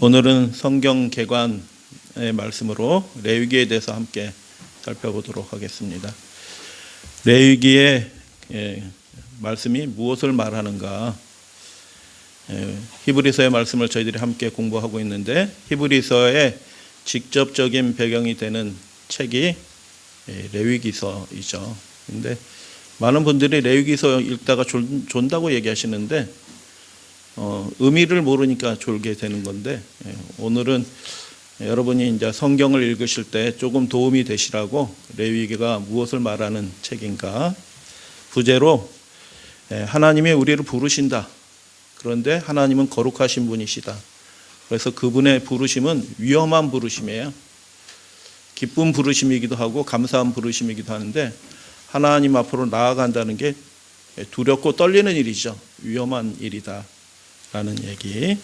오늘은 성경 개관의 말씀으로 레위기에 대해서 함께 살펴보도록 하겠습니다. 레위기의 말씀이 무엇을 말하는가? 히브리서의 말씀을 저희들이 함께 공부하고 있는데, 히브리서의 직접적인 배경이 되는 책이 레위기서이죠. 근데 많은 분들이 레위기서 읽다가 존다고 얘기하시는데 의미를 모르니까 졸게 되는 건데, 오늘은 여러분이 이제 성경을 읽으실 때 조금 도움이 되시라고 레위기가 무엇을 말하는 책인가, 부제로 하나님이 우리를 부르신다. 그런데 하나님은 거룩하신 분이시다. 그래서 그분의 부르심은 위험한 부르심이에요. 기쁜 부르심이기도 하고 감사한 부르심이기도 하는데, 하나님 앞으로 나아간다는 게 두렵고 떨리는 일이죠. 위험한 일이다 라는 얘기.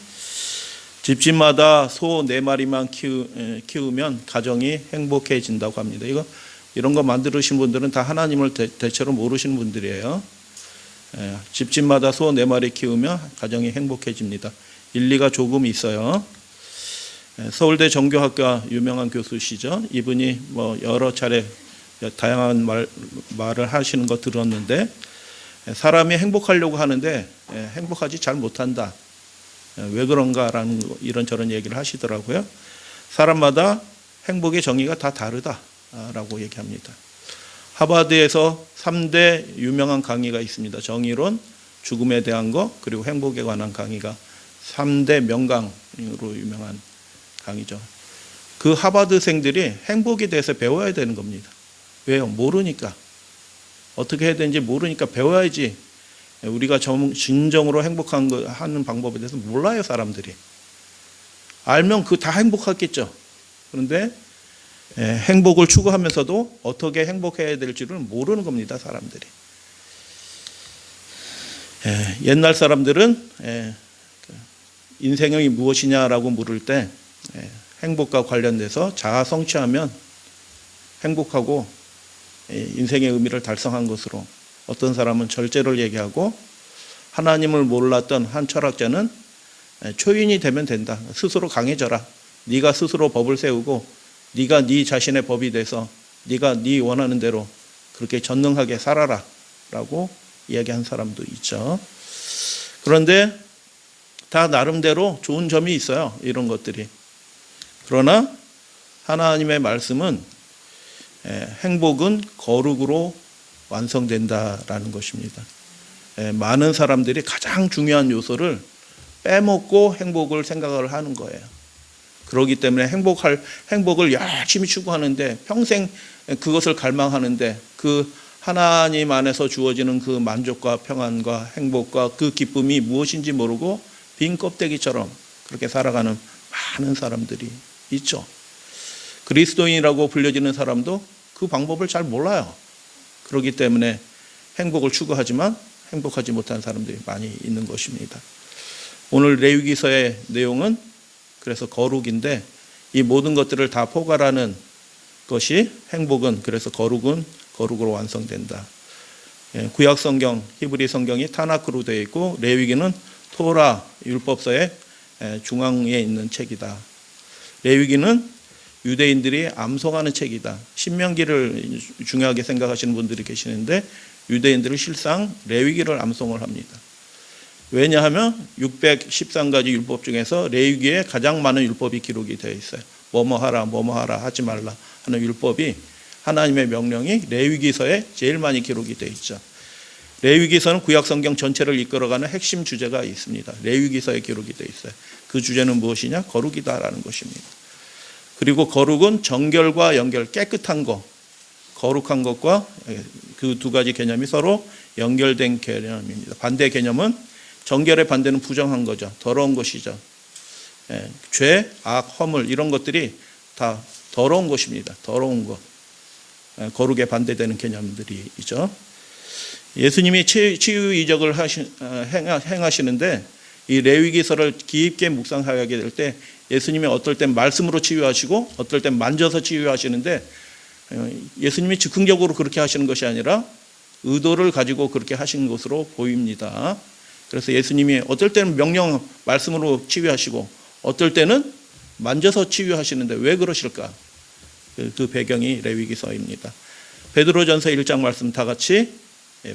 집집마다 소 4마리만 키우면 가정이 행복해진다고 합니다. 이런 거 만드신 분들은 다 하나님을 대체로 모르시는 분들이에요. 집집마다 소 4마리 키우면 가정이 행복해집니다. 일리가 조금 있어요. 서울대 정교학과 유명한 교수시죠. 이분이 여러 차례 다양한 말을 하시는 거 들었는데, 사람이 행복하려고 하는데 행복하지 잘 못한다. 왜 그런가라는 이런저런 얘기를 하시더라고요. 사람마다 행복의 정의가 다 다르다라고 얘기합니다. 하버드에서 3대 유명한 강의가 있습니다. 정의론, 죽음에 대한 거, 그리고 행복에 관한 강의가 3대 명강으로 유명한 강의죠. 그 하버드생들이 행복에 대해서 배워야 되는 겁니다. 왜요? 모르니까. 어떻게 해야 되는지 모르니까 배워야지. 우리가 진정으로 행복하는 방법에 대해서 몰라요, 사람들이. 알면 그 다 행복하겠죠. 그런데 행복을 추구하면서도 어떻게 행복해야 될지를 모르는 겁니다, 사람들이. 옛날 사람들은 인생이 무엇이냐라고 물을 때 행복과 관련돼서 자아 성취하면 행복하고 인생의 의미를 달성한 것으로, 어떤 사람은 절제를 얘기하고, 하나님을 몰랐던 한 철학자는 초인이 되면 된다. 스스로 강해져라. 네가 스스로 법을 세우고 네가 네 자신의 법이 돼서 네가 네 원하는 대로 그렇게 전능하게 살아라 라고 이야기한 사람도 있죠. 그런데 다 나름대로 좋은 점이 있어요, 이런 것들이. 그러나 하나님의 말씀은 행복은 거룩으로 완성된다라는 것입니다. 많은 사람들이 가장 중요한 요소를 빼먹고 행복을 생각을 하는 거예요. 그렇기 때문에 행복을 열심히 추구하는데, 평생 그것을 갈망하는데, 그 하나님 안에서 주어지는 그 만족과 평안과 행복과 그 기쁨이 무엇인지 모르고 빈 껍데기처럼 그렇게 살아가는 많은 사람들이 있죠. 그리스도인이라고 불려지는 사람도 그 방법을 잘 몰라요. 그렇기 때문에 행복을 추구하지만 행복하지 못한 사람들이 많이 있는 것입니다. 오늘 레위기서의 내용은 그래서 거룩인데, 이 모든 것들을 다 포괄하는 것이 행복은, 그래서 거룩은 거룩으로 완성된다. 구약 성경, 히브리 성경이 타나크로 되어 있고, 레위기는 토라 율법서의 중앙에 있는 책이다. 레위기는 유대인들이 암송하는 책이다. 신명기를 중요하게 생각하시는 분들이 계시는데, 유대인들은 실상 레위기를 암송을 합니다. 왜냐하면 613가지 율법 중에서 레위기에 가장 많은 율법이 기록이 되어 있어요. 뭐뭐 하라 하지 말라 하는 율법이, 하나님의 명령이 레위기서에 제일 많이 기록이 되어 있죠. 레위기서는 구약 성경 전체를 이끌어가는 핵심 주제가 있습니다. 레위기서에 기록이 되어 있어요. 그 주제는 무엇이냐? 거룩이다라는 것입니다. 그리고 거룩은 정결과 연결, 깨끗한 것, 거룩한 것과 그 두 가지 개념이 서로 연결된 개념입니다. 반대 개념은, 정결의 반대는 부정한 거죠. 더러운 것이죠. 죄, 악, 허물 이런 것들이 다 더러운 것입니다. 더러운 것. 거룩에 반대되는 개념들이죠. 예수님이 치유 이적을 행하시는데, 이 레위기서를 깊게 묵상하게 될 때 예수님이 어떨 땐 말씀으로 치유하시고 어떨 땐 만져서 치유하시는데 예수님이 즉흥적으로 그렇게 하시는 것이 아니라 의도를 가지고 그렇게 하신 것으로 보입니다. 그래서 예수님이 어떨 때는 명령 말씀으로 치유하시고 어떨 때는 만져서 치유하시는데 왜 그러실까? 그 배경이 레위기서입니다. 베드로전서 1장 말씀 다 같이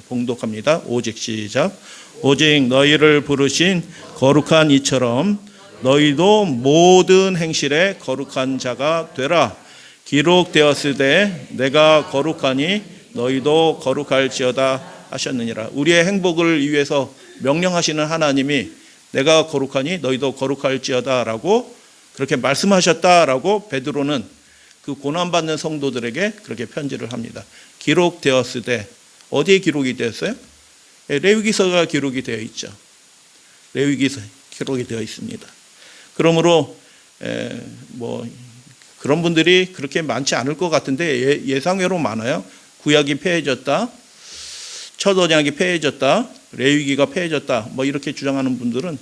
봉독합니다. 오직 시작. 오직 너희를 부르신 거룩한 이처럼 너희도 모든 행실에 거룩한 자가 되라. 기록되었으되 내가 거룩하니 너희도 거룩할지어다 하셨느니라. 우리의 행복을 위해서 명령하시는 하나님이 내가 거룩하니 너희도 거룩할지어다 라고 그렇게 말씀하셨다라고 베드로는 그 고난받는 성도들에게 그렇게 편지를 합니다. 기록되었으되 어디에 기록이 되었어요? 레위기서가 기록이 되어 있죠. 레위기서 기록이 되어 있습니다. 그러므로 그런 분들이 그렇게 많지 않을 것 같은데 예상외로 많아요. 구약이 폐해졌다, 첫 언약이 폐해졌다, 레위기가 폐해졌다 이렇게 주장하는 분들은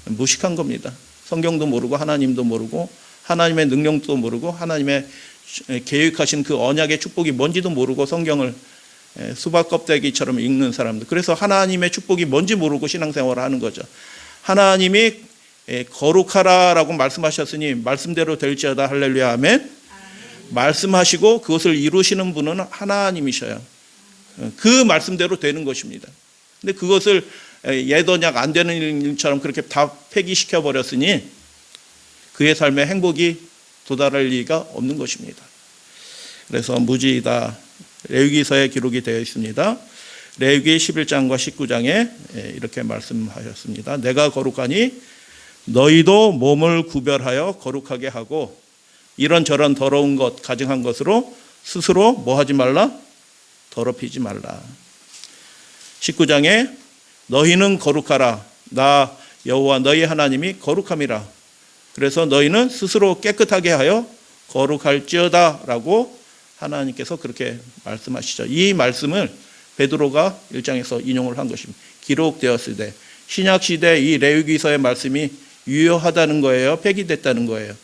무식한 겁니다. 성경도 모르고 하나님도 모르고 하나님의 능력도 모르고 하나님의 계획하신 그 언약의 축복이 뭔지도 모르고 성경을 수박 껍데기처럼 읽는 사람들. 그래서 하나님의 축복이 뭔지 모르고 신앙생활을 하는 거죠. 하나님이 거룩하라라고 말씀하셨으니 말씀대로 될지어다. 할렐루야 아멘. 말씀하시고 그것을 이루시는 분은 하나님이셔요. 그 말씀대로 되는 것입니다. 근데 그것을 옛 언약 안 되는 일처럼 그렇게 다 폐기시켜 버렸으니 그의 삶에 행복이 도달할 리가 없는 것입니다. 그래서 무지이다. 레위기서에 기록이 되어 있습니다. 레위기 11장과 19장에 이렇게 말씀하셨습니다. 내가 거룩하니 너희도 몸을 구별하여 거룩하게 하고 이런저런 더러운 것 가증한 것으로 스스로 뭐 하지 말라? 더럽히지 말라. 19장에 너희는 거룩하라. 나 여호와 너희 하나님이 거룩함이라. 그래서 너희는 스스로 깨끗하게 하여 거룩할지어다 라고 하나님께서 그렇게 말씀하시죠. 이 말씀을 베드로가 1장에서 인용을 한 것입니다. 기록되었을 때 신약시대 이 레위기서의 말씀이 유효하다는 거예요? 폐기됐다는 거예요?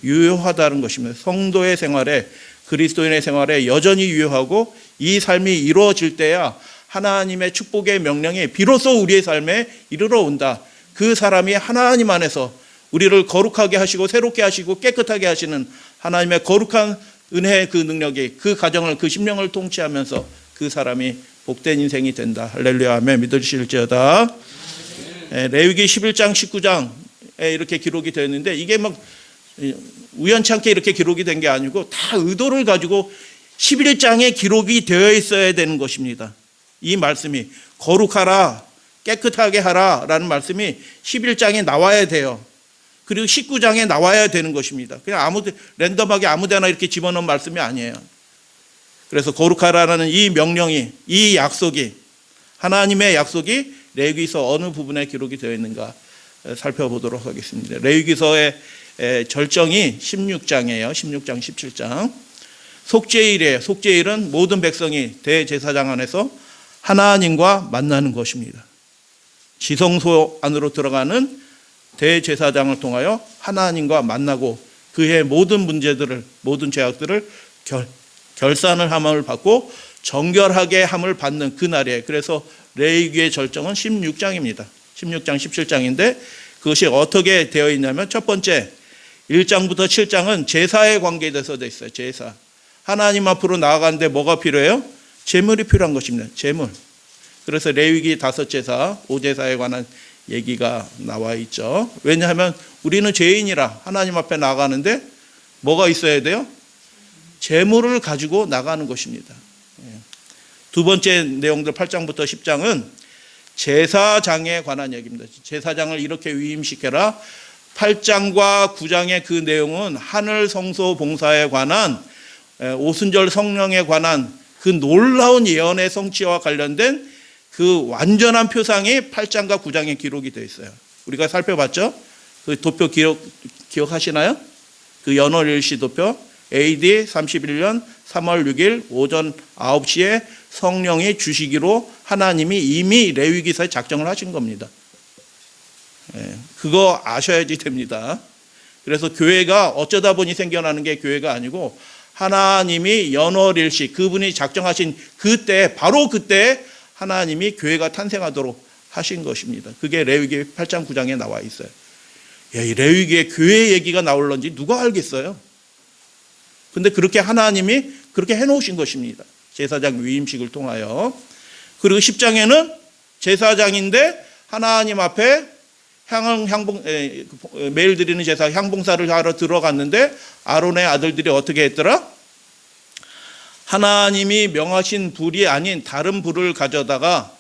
유효하다는 것입니다. 성도의 생활에 그리스도인의 생활에 여전히 유효하고 이 삶이 이루어질 때야 하나님의 축복의 명령이 비로소 우리의 삶에 이르러 온다. 그 사람이 하나님 안에서 우리를 거룩하게 하시고 새롭게 하시고 깨끗하게 하시는 하나님의 거룩한 은혜의 그 능력이 그 가정을 그 심령을 통치하면서 그 사람이 복된 인생이 된다. 할렐루야 아멘. 믿으실지어다. 레위기 11장 19장에 이렇게 기록이 되어 있는데 이게 우연치 않게 이렇게 기록이 된 게 아니고 다 의도를 가지고 11장에 기록이 되어 있어야 되는 것입니다. 이 말씀이 거룩하라 깨끗하게 하라 라는 말씀이 11장에 나와야 돼요. 그리고 19장에 나와야 되는 것입니다. 그냥 랜덤하게 아무데나 이렇게 집어넣은 말씀이 아니에요. 그래서 거룩하라는 이 명령이 이 약속이 하나님의 약속이 레위기서 어느 부분에 기록이 되어 있는가 살펴보도록 하겠습니다. 레위기서의 절정이 16장이에요. 16장 17장 속죄일이에요. 속죄일은 모든 백성이 대제사장 안에서 하나님과 만나는 것입니다. 지성소 안으로 들어가는 대제사장을 통하여 하나님과 만나고 그의 모든 문제들을 모든 죄악들을 결산을 함을 받고 정결하게 함을 받는 그날이에요. 그래서 레위기의 절정은 16장입니다. 16장 17장인데 그것이 어떻게 되어 있냐면 첫 번째 1장부터 7장은 제사에 관계돼서 되어 있어요. 제사. 하나님 앞으로 나아가는데 뭐가 필요해요? 제물이 필요한 것입니다. 제물. 그래서 레위기 5제사, 5제사에 관한 얘기가 나와 있죠. 왜냐하면 우리는 죄인이라 하나님 앞에 나가는데 뭐가 있어야 돼요? 제물을 가지고 나가는 것입니다. 두 번째 내용들 8장부터 10장은 제사장에 관한 얘기입니다. 제사장을 이렇게 위임시켜라. 8장과 9장의 그 내용은 하늘 성소 봉사에 관한 오순절 성령에 관한 그 놀라운 예언의 성취와 관련된 그 완전한 표상이 8장과 9장에 기록이 되어 있어요. 우리가 살펴봤죠? 그 도표 기억하시나요? 그 연월일시 도표 AD 31년 3월 6일 오전 9시에 성령이 주시기로 하나님이 이미 레위기서에 작정을 하신 겁니다. 그거 아셔야지 됩니다. 그래서 교회가 어쩌다 보니 생겨나는 게 교회가 아니고 하나님이 연월일시 그분이 작정하신 그때 바로 그때 하나님이 교회가 탄생하도록 하신 것입니다. 그게 레위기 8장 9장에 나와 있어요. 이 레위기에 교회 얘기가 나올런지 누가 알겠어요? 근데 그렇게 하나님이 그렇게 해놓으신 것입니다. 제사장 위임식을 통하여. 그리고 10장에는 제사장인데 하나님 앞에 매일 드리는 제사 향봉사를 하러 들어갔는데 아론의 아들들이 어떻게 했더라? 하나님이 명하신 불이 아닌 다른 불을 가져다가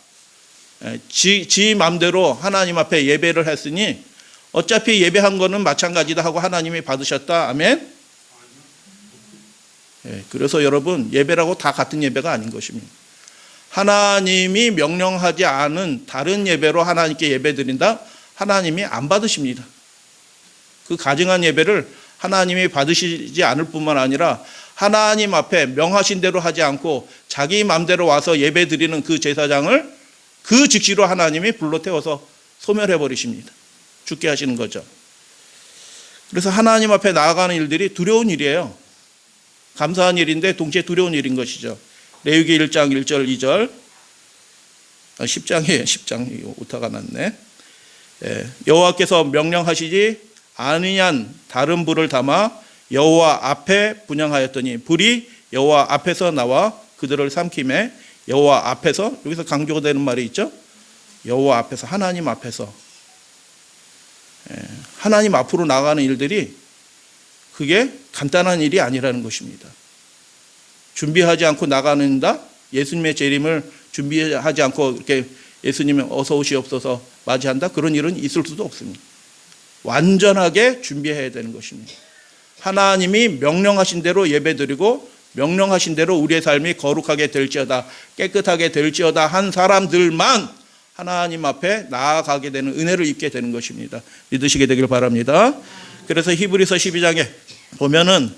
지 맘대로 하나님 앞에 예배를 했으니 어차피 예배한 거는 마찬가지다 하고 하나님이 받으셨다. 아멘. 그래서 여러분 예배라고 다 같은 예배가 아닌 것입니다. 하나님이 명령하지 않은 다른 예배로 하나님께 예배 드린다? 하나님이 안 받으십니다. 그 가증한 예배를 하나님이 받으시지 않을 뿐만 아니라 하나님 앞에 명하신 대로 하지 않고 자기 마음대로 와서 예배 드리는 그 제사장을 그 즉시로 하나님이 불로 태워서 소멸해 버리십니다. 죽게 하시는 거죠. 그래서 하나님 앞에 나아가는 일들이 두려운 일이에요. 감사한 일인데 동시에 두려운 일인 것이죠. 레위기 1장 1절 2절 10장이에요. 10장 오타가 났네. 여호와께서 명령하시지 아니한 다른 불을 담아 여호와 앞에 분향하였더니 불이 여호와 앞에서 나와 그들을 삼키매 여호와 앞에서 여기서 강조가 되는 말이 있죠. 여호와 앞에서 하나님 앞에서 하나님 앞으로 나가는 일들이 그게 간단한 일이 아니라는 것입니다. 준비하지 않고 나가는다. 예수님의 재림을 준비하지 않고 이렇게 예수님이 어서 오시옵소서 맞이한다. 그런 일은 있을 수도 없습니다. 완전하게 준비해야 되는 것입니다. 하나님이 명령하신 대로 예배드리고 명령하신 대로 우리의 삶이 거룩하게 될지어다 깨끗하게 될지어다 한 사람들만 하나님 앞에 나아가게 되는 은혜를 입게 되는 것입니다. 믿으시게 되길 바랍니다. 그래서 히브리서 12장에 보면은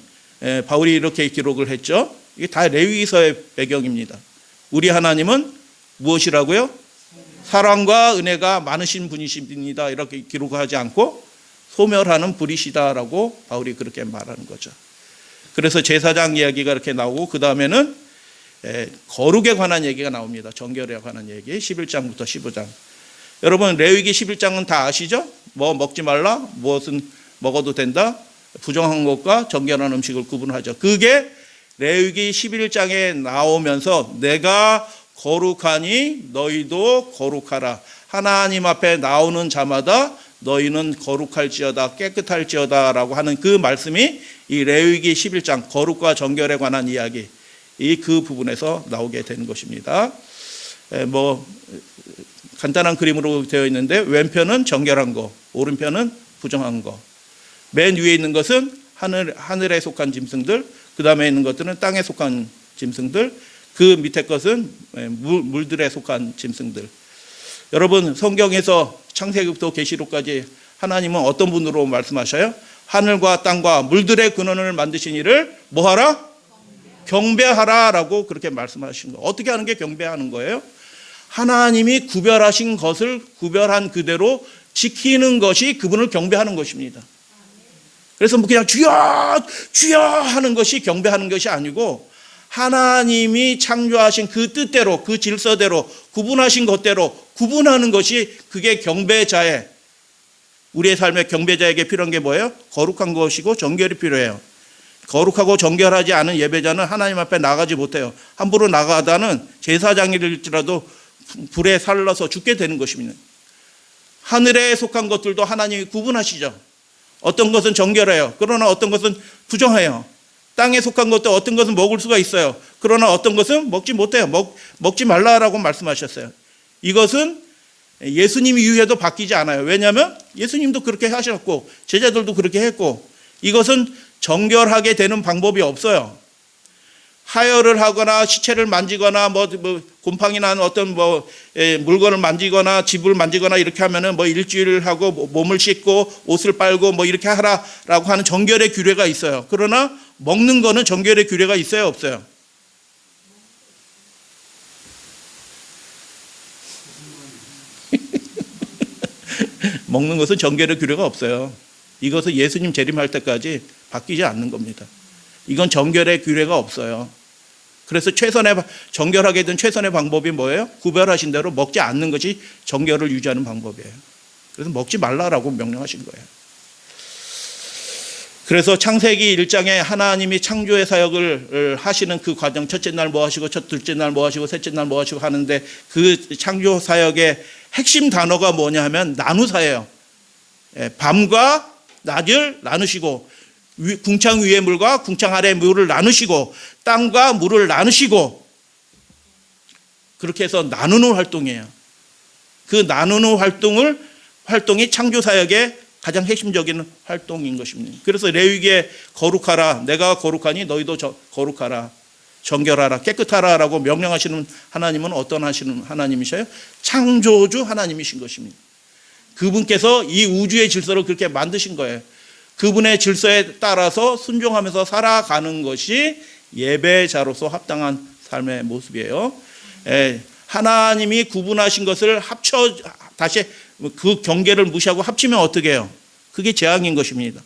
바울이 이렇게 기록을 했죠. 이게 다 레위기서의 배경입니다. 우리 하나님은 무엇이라고요? 사랑과 은혜가 많으신 분이십니다. 이렇게 기록하지 않고 소멸하는 불이시다라고 바울이 그렇게 말하는 거죠. 그래서 제사장 이야기가 이렇게 나오고 그 다음에는 거룩에 관한 얘기가 나옵니다. 정결에 관한 얘기 11장부터 15장. 여러분 레위기 11장은 다 아시죠? 뭐 먹지 말라, 무엇은 먹어도 된다, 부정한 것과 정결한 음식을 구분하죠. 그게 레위기 11장에 나오면서 내가 거룩하니 너희도 거룩하라. 하나님 앞에 나오는 자마다 너희는 거룩할지어다 깨끗할지어다 라고 하는 그 말씀이 이 레위기 11장 거룩과 정결에 관한 이야기 이 그 부분에서 나오게 되는 것입니다. 뭐 간단한 그림으로 되어 있는데 왼편은 정결한 거, 오른편은 부정한 거. 맨 위에 있는 것은 하늘에 속한 짐승들, 그 다음에 있는 것들은 땅에 속한 짐승들, 그 밑에 것은 물들에 속한 짐승들. 여러분 성경에서 창세기부터 계시록까지 하나님은 어떤 분으로 말씀하셔요? 하늘과 땅과 물들의 근원을 만드신 이를 뭐하라? 경배하라라고 그렇게 말씀하신 거예요. 어떻게 하는 게 경배하는 거예요? 하나님이 구별하신 것을 구별한 그대로 지키는 것이 그분을 경배하는 것입니다. 그래서 뭐 그냥 주여 주여 하는 것이 경배하는 것이 아니고 하나님이 창조하신 그 뜻대로 그 질서대로 구분하신 것대로 구분하는 것이 그게 경배자의 우리의 삶의 경배자에게 필요한 게 뭐예요? 거룩한 것이고 정결이 필요해요. 거룩하고 정결하지 않은 예배자는 하나님 앞에 나가지 못해요. 함부로 나가다는 제사장일지라도 불에 살라서 죽게 되는 것입니다. 하늘에 속한 것들도 하나님이 구분하시죠. 어떤 것은 정결해요. 그러나 어떤 것은 부정해요. 땅에 속한 것도 어떤 것은 먹을 수가 있어요. 그러나 어떤 것은 먹지 못해요. 먹지 말라라고 말씀하셨어요. 이것은 예수님 이후에도 바뀌지 않아요. 왜냐하면 예수님도 그렇게 하셨고 제자들도 그렇게 했고 이것은 정결하게 되는 방법이 없어요. 하혈을 하거나 시체를 만지거나 뭐 곰팡이 난 어떤 물건을 만지거나 집을 만지거나 이렇게 하면은 일주일 하고 몸을 씻고 옷을 빨고 이렇게 하라라고 하는 정결의 규례가 있어요. 그러나 먹는 거는 정결의 규례가 있어요, 없어요? 먹는 것은 정결의 규례가 없어요. 이것은 예수님 재림할 때까지 바뀌지 않는 겁니다. 이건 정결의 규례가 없어요. 그래서 정결하게 된 최선의 방법이 뭐예요? 구별하신 대로 먹지 않는 것이 정결을 유지하는 방법이에요. 그래서 먹지 말라라고 명령하신 거예요. 그래서 창세기 1장에 하나님이 창조의 사역을 하시는 그 과정, 첫째 날 뭐 하시고, 둘째 날 뭐 하시고, 셋째 날 뭐 하시고 하는데 그 창조 사역의 핵심 단어가 뭐냐 하면 나누사예요. 밤과 낮을 나누시고, 궁창 위의 물과 궁창 아래의 물을 나누시고, 땅과 물을 나누시고, 그렇게 해서 나누는 활동이에요. 그 나누는 활동이 창조 사역의 가장 핵심적인 활동인 것입니다. 그래서 레위기에 거룩하라, 내가 거룩하니 너희도 거룩하라, 정결하라, 깨끗하라라고 명령하시는 하나님은 어떤 하나님이셔요? 창조주 하나님이신 것입니다. 그분께서 이 우주의 질서를 그렇게 만드신 거예요. 그분의 질서에 따라서 순종하면서 살아가는 것이 예배자로서 합당한 삶의 모습이에요. 하나님이 구분하신 것을 다시 그 경계를 무시하고 합치면 어떻게 해요? 그게 재앙인 것입니다.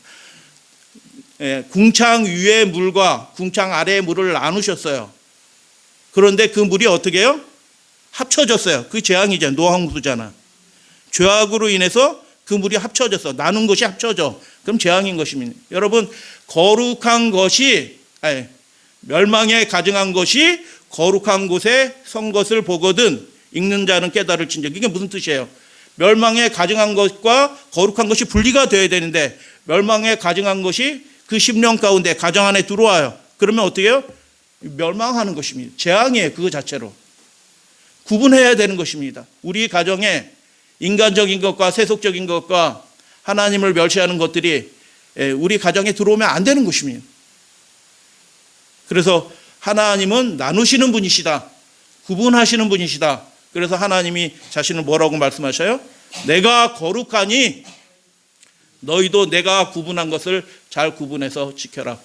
궁창 위의 물과 궁창 아래의 물을 나누셨어요. 그런데 그 물이 어떻게 해요? 합쳐졌어요. 그게 재앙이잖아요. 노아홍수잖아. 죄악으로 인해서 그 물이 합쳐졌어. 나눈 것이 합쳐져. 그럼 재앙인 것입니다. 여러분, 거룩한 것이 멸망에 가증한 것이 거룩한 곳에 선 것을 보거든 읽는 자는 깨달을진즉. 이게 무슨 뜻이에요? 멸망에 가증한 것과 거룩한 것이 분리가 되어야 되는데 멸망에 가증한 것이 그 심령 가운데 가정 안에 들어와요. 그러면 어떻게 해요? 멸망하는 것입니다. 재앙이에요. 그거 자체로. 구분해야 되는 것입니다. 우리 가정에 인간적인 것과 세속적인 것과 하나님을 멸시하는 것들이 우리 가정에 들어오면 안 되는 것입니다. 그래서 하나님은 나누시는 분이시다. 구분하시는 분이시다. 그래서 하나님이 자신을 뭐라고 말씀하셔요? 내가 거룩하니 너희도 내가 구분한 것을 잘 구분해서 지켜라.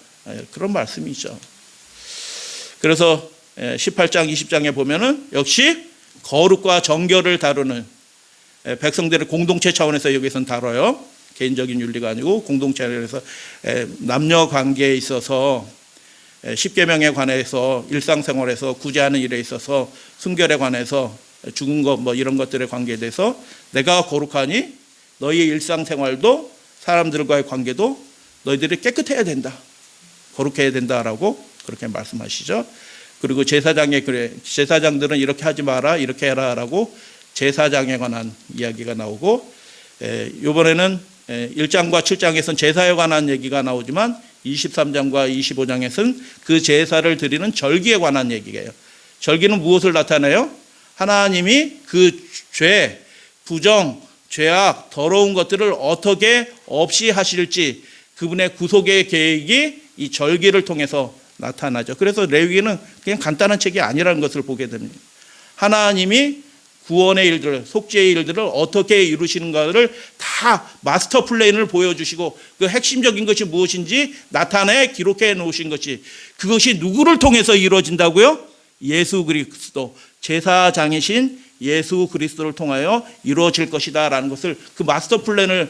그런 말씀이죠. 그래서 18장, 20장에 보면은 역시 거룩과 정결을 다루는 백성들의 공동체 차원에서 여기서는 다뤄요. 개인적인 윤리가 아니고 공동체에서 남녀 관계에 있어서 십계명에 관해서 일상생활에서 구제하는 일에 있어서 순결에 관해서 죽은 것 뭐 이런 것들의 관계에 대해서 내가 거룩하니 너희의 일상생활도 사람들과의 관계도 너희들이 깨끗해야 된다. 거룩해야 된다라고 그렇게 말씀하시죠. 그리고 제사장들은 이렇게 하지 마라, 이렇게 해라라고 제사장에 관한 이야기가 나오고, 이번에는 1장과 7장에서는 제사에 관한 얘기가 나오지만 23장과 25장에서는 그 제사를 드리는 절기에 관한 얘기예요. 절기는 무엇을 나타내요? 하나님이 그 죄, 부정, 죄악, 더러운 것들을 어떻게 없이 하실지 그분의 구속의 계획이 이 절기를 통해서 나타나죠. 그래서 레위기는 그냥 간단한 책이 아니라는 것을 보게 됩니다. 하나님이 구원의 일들, 속죄의 일들을 어떻게 이루시는가를 다 마스터 플랜을 보여주시고 그 핵심적인 것이 무엇인지 나타내 기록해 놓으신 것이, 그것이 누구를 통해서 이루어진다고요? 예수 그리스도, 제사장이신 예수 그리스도를 통하여 이루어질 것이다 라는 것을, 그 마스터 플랜을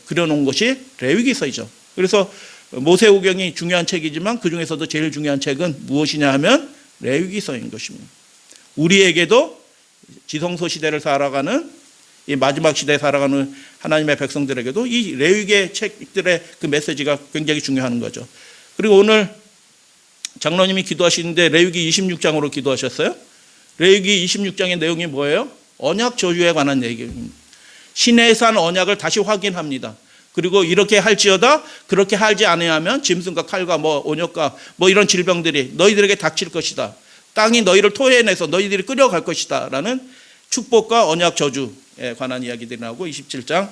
그려놓은 것이 레위기서이죠. 그래서 모세오경이 중요한 책이지만 그 중에서도 제일 중요한 책은 무엇이냐 하면 레위기서인 것입니다. 우리에게도 지성소 시대를 살아가는, 이 마지막 시대에 살아가는 하나님의 백성들에게도 이 레위기의 책들의 그 메시지가 굉장히 중요한 거죠. 그리고 오늘 장로님이 기도하시는데 레위기 26장으로 기도하셨어요. 레위기 26장의 내용이 뭐예요? 언약 저주에 관한 얘기입니다. 시내산 언약을 다시 확인합니다. 그리고 이렇게 할지어다 그렇게 하지 않으면 짐승과 칼과 온역과 이런 질병들이 너희들에게 닥칠 것이다. 땅이 너희를 토해내서 너희들이 끌어갈 것이다 라는 축복과 언약 저주에 관한 이야기들이 나오고 27장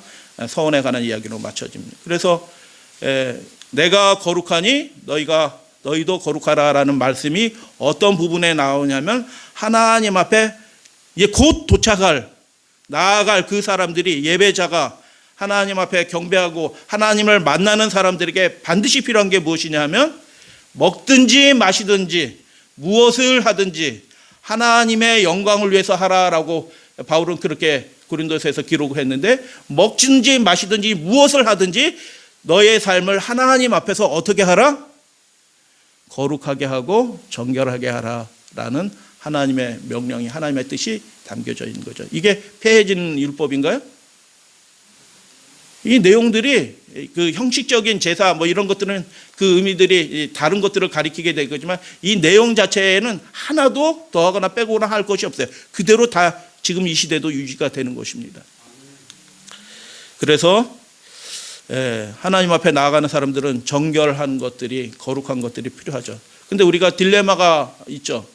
서원에 관한 이야기로 맞춰집니다. 그래서 내가 거룩하니 너희도 거룩하라 라는 말씀이 어떤 부분에 나오냐면 하나님 앞에 곧 나아갈 그 사람들이, 예배자가 하나님 앞에 경배하고 하나님을 만나는 사람들에게 반드시 필요한 게 무엇이냐 하면 먹든지 마시든지 무엇을 하든지 하나님의 영광을 위해서 하라라고 바울은 그렇게 고린도서에서 기록을 했는데, 먹든지 마시든지 무엇을 하든지 너의 삶을 하나님 앞에서 어떻게 하라? 거룩하게 하고 정결하게 하라라는 하나님의 명령이, 하나님의 뜻이 담겨져 있는 거죠. 이게 폐해진 율법인가요? 이 내용들이 그 형식적인 제사 뭐 이런 것들은 그 의미들이 다른 것들을 가리키게 될 거지만, 이 내용 자체에는 하나도 더하거나 빼거나 할 것이 없어요. 그대로 다 지금 이 시대도 유지가 되는 것입니다. 그래서 하나님 앞에 나아가는 사람들은 정결한 것들이, 거룩한 것들이 필요하죠. 근데 우리가 딜레마가 있죠.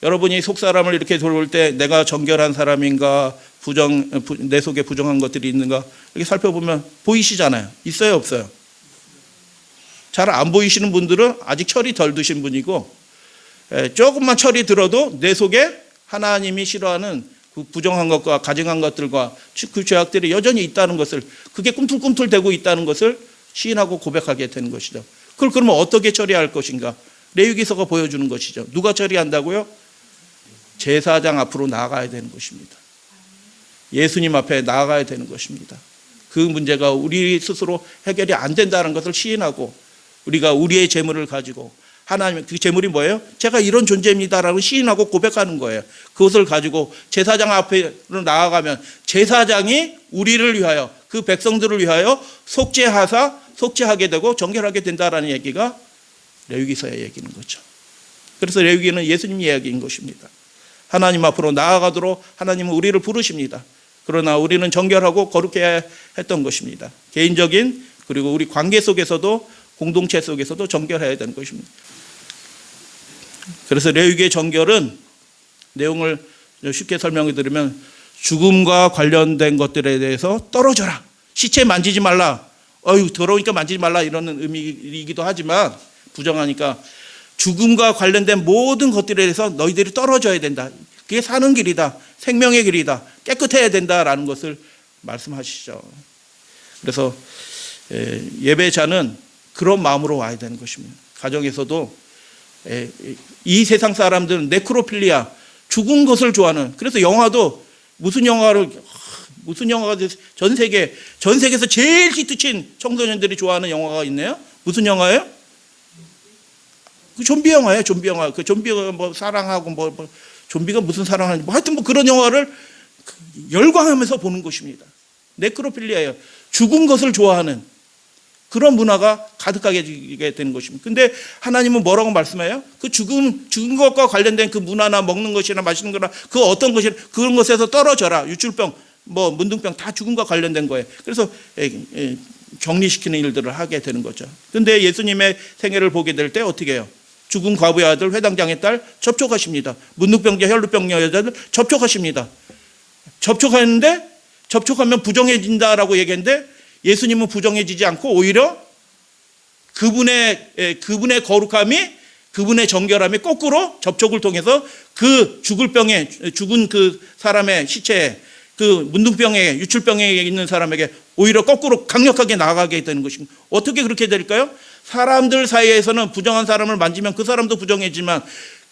여러분이 속사람을 이렇게 돌볼 때 내가 정결한 사람인가, 내 속에 부정한 것들이 있는가, 이렇게 살펴보면 보이시잖아요. 있어요, 없어요? 잘 안 보이시는 분들은 아직 철이 덜 드신 분이고, 조금만 철이 들어도 내 속에 하나님이 싫어하는 그 부정한 것과 가증한 것들과 그 죄악들이 여전히 있다는 것을, 그게 꿈틀꿈틀대고 있다는 것을 시인하고 고백하게 되는 것이죠. 그걸 그러면 어떻게 처리할 것인가? 레위기서가 보여주는 것이죠. 누가 처리한다고요? 제사장 앞으로 나아가야 되는 것입니다. 예수님 앞에 나아가야 되는 것입니다. 그 문제가 우리 스스로 해결이 안 된다는 것을 시인하고, 우리가 우리의 재물을 가지고, 하나님, 그 재물이 뭐예요? 제가 이런 존재입니다라고 시인하고 고백하는 거예요. 그것을 가지고 제사장 앞으로 나아가면 제사장이 우리를 위하여, 그 백성들을 위하여 속죄하게 되고 정결하게 된다라는 얘기가 레위기서의 얘기인 거죠. 그래서 레위기는 예수님 이야기인 것입니다. 하나님 앞으로 나아가도록 하나님은 우리를 부르십니다. 그러나 우리는 정결하고 거룩해야 했던 것입니다. 개인적인, 그리고 우리 관계 속에서도, 공동체 속에서도 정결해야 되는 것입니다. 그래서 레위기의 정결은 내용을 쉽게 설명해 드리면, 죽음과 관련된 것들에 대해서 떨어져라, 시체 만지지 말라, 더러우니까 만지지 말라, 이런 의미이기도 하지만, 부정하니까 죽음과 관련된 모든 것들에 대해서 너희들이 떨어져야 된다. 그게 사는 길이다, 생명의 길이다, 깨끗해야 된다라는 것을 말씀하시죠. 그래서 예배자는 그런 마음으로 와야 되는 것입니다. 가정에서도 이 세상 사람들은 네크로필리아, 죽은 것을 좋아하는, 그래서 영화도 무슨 영화가 전 세계에서 제일 히트친 청소년들이 좋아하는 영화가 있네요. 무슨 영화예요? 그 좀비 영화예요. 좀비 영화. 그 좀비가 뭐 사랑하고 좀비가 무슨 사랑하는지, 하여튼 그런 영화를 열광하면서 보는 것입니다. 네크로필리아예요. 죽은 것을 좋아하는 그런 문화가 가득하게 되는 것입니다. 근데 하나님은 뭐라고 말씀해요? 그 죽은 것과 관련된 그 문화나 먹는 것이나 마시는 거나 그 어떤 것이나 그런 것에서 떨어져라. 유출병, 문둥병 다 죽음과 관련된 거예요. 그래서 격리시키는 일들을 하게 되는 거죠. 근데 예수님의 생애를 보게 될 때 어떻게 해요? 죽은 과부의 아들, 회당장의 딸 접촉하십니다. 문둥병자, 혈루병자 여자들 접촉하십니다. 접촉하는데, 접촉하면 부정해진다라고 얘기했는데, 예수님은 부정해지지 않고 오히려 그분의 거룩함이, 그분의 정결함이 거꾸로 접촉을 통해서 그 죽은 그 사람의 시체에, 그 문둥병에, 유출병에 있는 사람에게 오히려 거꾸로 강력하게 나아가게 되는 것입니다. 어떻게 그렇게 될까요? 사람들 사이에서는 부정한 사람을 만지면 그 사람도 부정해지만,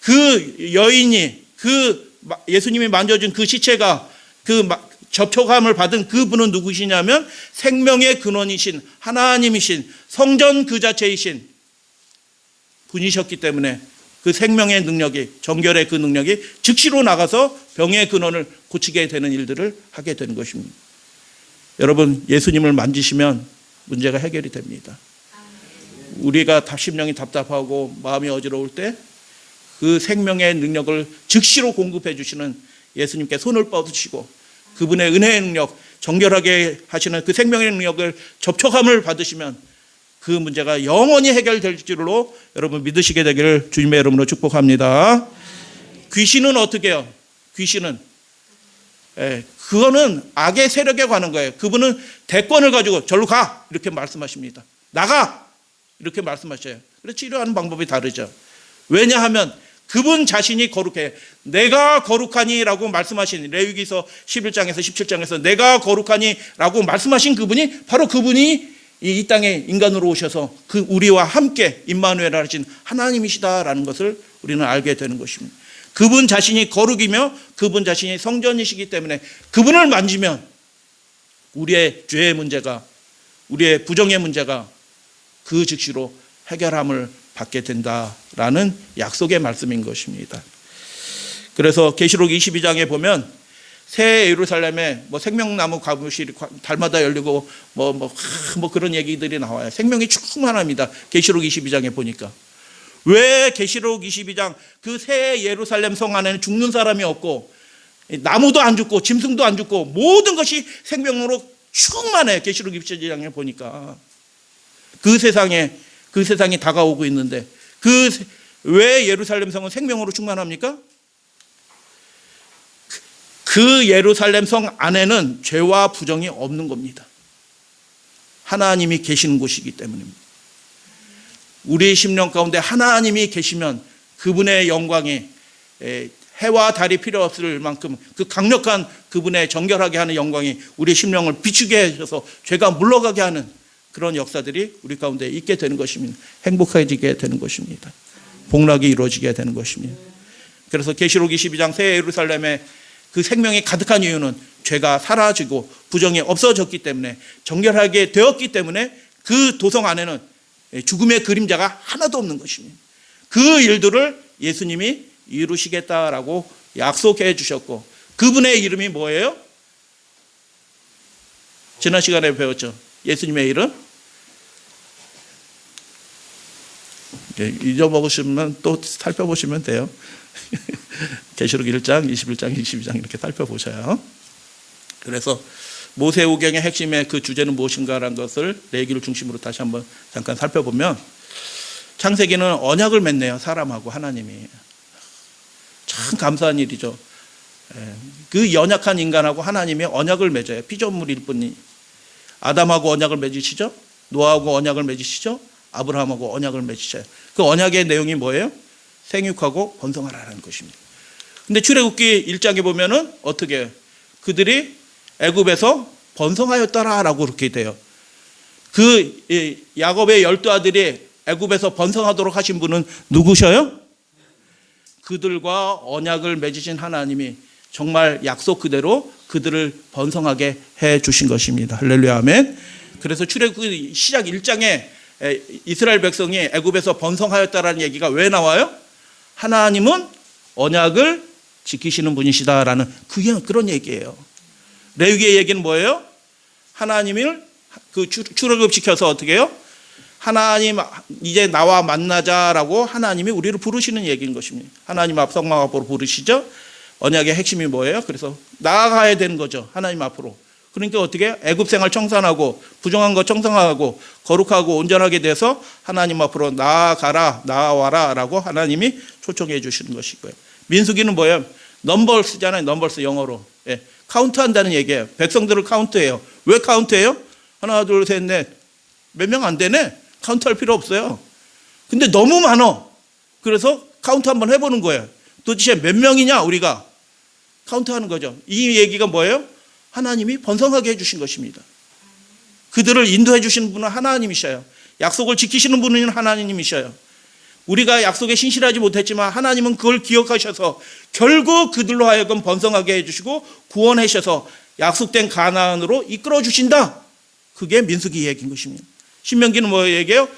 그 여인이, 그 예수님이 만져준 그 시체가 그 접촉함을 받은 그분은 누구시냐면 생명의 근원이신 하나님이신 성전 그 자체이신 분이셨기 때문에 그 생명의 능력이, 정결의 그 능력이 즉시로 나가서 병의 근원을 고치게 되는 일들을 하게 되는 것입니다. 여러분, 예수님을 만지시면 문제가 해결이 됩니다. 우리가 심령이 답답하고 마음이 어지러울 때 그 생명의 능력을 즉시로 공급해 주시는 예수님께 손을 뻗으시고 그분의 은혜의 능력, 정결하게 하시는 그 생명의 능력을 접촉함을 받으시면 그 문제가 영원히 해결될 줄로 여러분 믿으시게 되기를 주님의 이름으로 축복합니다. 귀신은 어떻게 해요? 귀신은 그거는 악의 세력에 관한 거예요. 그분은 대권을 가지고 절로 가 이렇게 말씀하십니다. 나가 이렇게 말씀하셔요. 그래서 치료하는 방법이 다르죠. 왜냐하면 그분 자신이 거룩해. 내가 거룩하니 라고 말씀하신 레위기서 11장에서 17장에서 내가 거룩하니 라고 말씀하신 그분이 바로 그분이 이 땅에 인간으로 오셔서 그 우리와 함께 임마누엘 하신 하나님이시다라는 것을 우리는 알게 되는 것입니다. 그분 자신이 거룩이며 그분 자신이 성전이시기 때문에 그분을 만지면 우리의 죄의 문제가, 우리의 부정의 문제가 그 즉시로 해결함을 받게 된다라는 약속의 말씀인 것입니다. 그래서 계시록 22장에 보면 새 예루살렘에 뭐 생명나무 가무실이 달마다 열리고 뭐 그런 얘기들이 나와요. 생명이 충만합니다. 계시록 22장에 보니까. 왜 계시록 22장 그 새 예루살렘 성 안에는 죽는 사람이 없고 나무도 안 죽고 짐승도 안 죽고 모든 것이 생명으로 충만해. 계시록 22장에 보니까 그 세상이 다가오고 있는데 왜 예루살렘 성은 생명으로 충만합니까? 그 예루살렘 성 안에는 죄와 부정이 없는 겁니다. 하나님이 계시는 곳이기 때문입니다. 우리 심령 가운데 하나님이 계시면 그분의 영광이 해와 달이 필요 없을 만큼 그 강력한 그분의 정결하게 하는 영광이 우리 심령을 비추게 해줘서 죄가 물러가게 하는 그런 역사들이 우리 가운데 있게 되는 것입니다. 행복해지게 되는 것입니다. 복락이 이루어지게 되는 것입니다. 그래서 계시록 22장 새 예루살렘에 그 생명이 가득한 이유는 죄가 사라지고 부정이 없어졌기 때문에, 정결하게 되었기 때문에 그 도성 안에는 죽음의 그림자가 하나도 없는 것입니다. 그 일들을 예수님이 이루시겠다라고 약속해 주셨고, 그분의 이름이 뭐예요? 지난 시간에 배웠죠. 예수님의 이름? 잊어먹으시면 또 살펴보시면 돼요. 계시록 1장, 21장, 22장 이렇게 살펴보셔요. 그래서 모세오경의 핵심의 그 주제는 무엇인가라는 것을 레위기를 중심으로 다시 한번 잠깐 살펴보면, 창세기는 언약을 맺네요. 사람하고 하나님이. 참 감사한 일이죠. 그 연약한 인간하고 하나님이 언약을 맺어요. 피조물일 뿐이. 아담하고 언약을 맺으시죠. 노아하고 언약을 맺으시죠. 아브라함하고 언약을 맺으셔요. 그 언약의 내용이 뭐예요? 생육하고 번성하라는 것입니다. 근데 출애굽기 1장에 보면은 어떻게 해요? 그들이 애굽에서 번성하였더라라고 그렇게 돼요. 그 야곱의 12아들이 애굽에서 번성하도록 하신 분은 누구셔요? 그들과 언약을 맺으신 하나님이 정말 약속 그대로 그들을 번성하게 해 주신 것입니다. 할렐루야, 아멘. 그래서 출애굽기 시작 1장에 이스라엘 백성이 애굽에서 번성하였다라는 얘기가 왜 나와요? 하나님은 언약을 지키시는 분이시다라는 그런 얘기예요. 레위기의 얘기는 뭐예요? 하나님을 그 출애굽 시켜서 어떻게 해요? 하나님 이제 나와 만나자라고 하나님이 우리를 부르시는 얘기인 것입니다. 하나님 앞 성막 앞으로 부르시죠. 언약의 핵심이 뭐예요? 그래서 나아가야 되는 거죠. 하나님 앞으로. 그러니까 어떻게 애굽 생활 청산하고 부정한 것 청산하고 거룩하고 온전하게 돼서 하나님 앞으로 나아가라, 나와라라고 하나님이 초청해 주시는 것이고요. 민수기는 뭐예요? 넘버스잖아요. 넘버스 영어로. 예, 카운트한다는 얘기예요. 백성들을 카운트해요. 왜 카운트해요? 하나, 둘, 셋, 넷. 몇 명 안 되네. 카운트할 필요 없어요. 근데 너무 많어. 그래서 카운트 한번 해보는 거예요. 도대체 몇 명이냐 우리가 카운트하는 거죠. 이 얘기가 뭐예요? 하나님이 번성하게 해주신 것입니다. 그들을 인도해 주시는 분은 하나님이셔요. 약속을 지키시는 분은 하나님이셔요. 우리가 약속에 신실하지 못했지만 하나님은 그걸 기억하셔서 결국 그들로 하여금 번성하게 해주시고 구원하셔서 약속된 가나안으로 이끌어 주신다. 그게 민수기 얘기인 것입니다. 신명기는 뭐 얘기해요?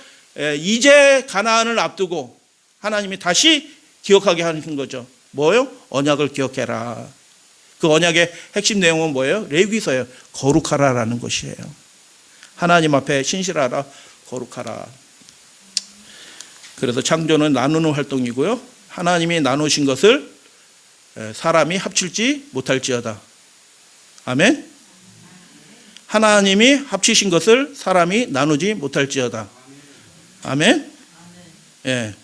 이제 가나안을 앞두고 하나님이 다시 기억하게 하는 거죠. 뭐예요? 언약을 기억해라. 그 언약의 핵심 내용은 뭐예요? 레위기서예요. 거룩하라라는 것이에요. 하나님 앞에 신실하라, 거룩하라. 그래서 창조는 나누는 활동이고요. 하나님이 나누신 것을 사람이 합칠지 못할지어다. 아멘. 하나님이 합치신 것을 사람이 나누지 못할지어다. 아멘. 예.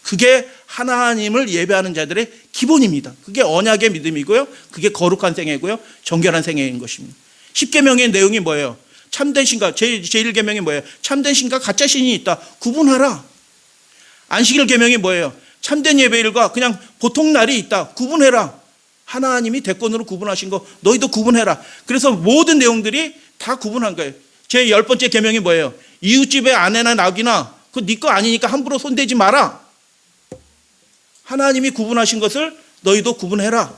그게 하나님을 예배하는 자들의 기본입니다. 그게 언약의 믿음이고요. 그게 거룩한 생애고요. 정결한 생애인 것입니다. 10계명의 내용이 뭐예요? 참된 신과 제1계명이 뭐예요? 참된 신과 가짜 신이 있다. 구분하라. 안식일 계명이 뭐예요? 참된 예배일과 그냥 보통 날이 있다. 구분해라. 하나님이 대권으로 구분하신 거 너희도 구분해라. 그래서 모든 내용들이 다 구분한 거예요. 제 10번째 계명이 뭐예요? 이웃집의 아내나 낙이나 그거 네 거 아니니까 함부로 손대지 마라. 하나님이 구분하신 것을 너희도 구분해라.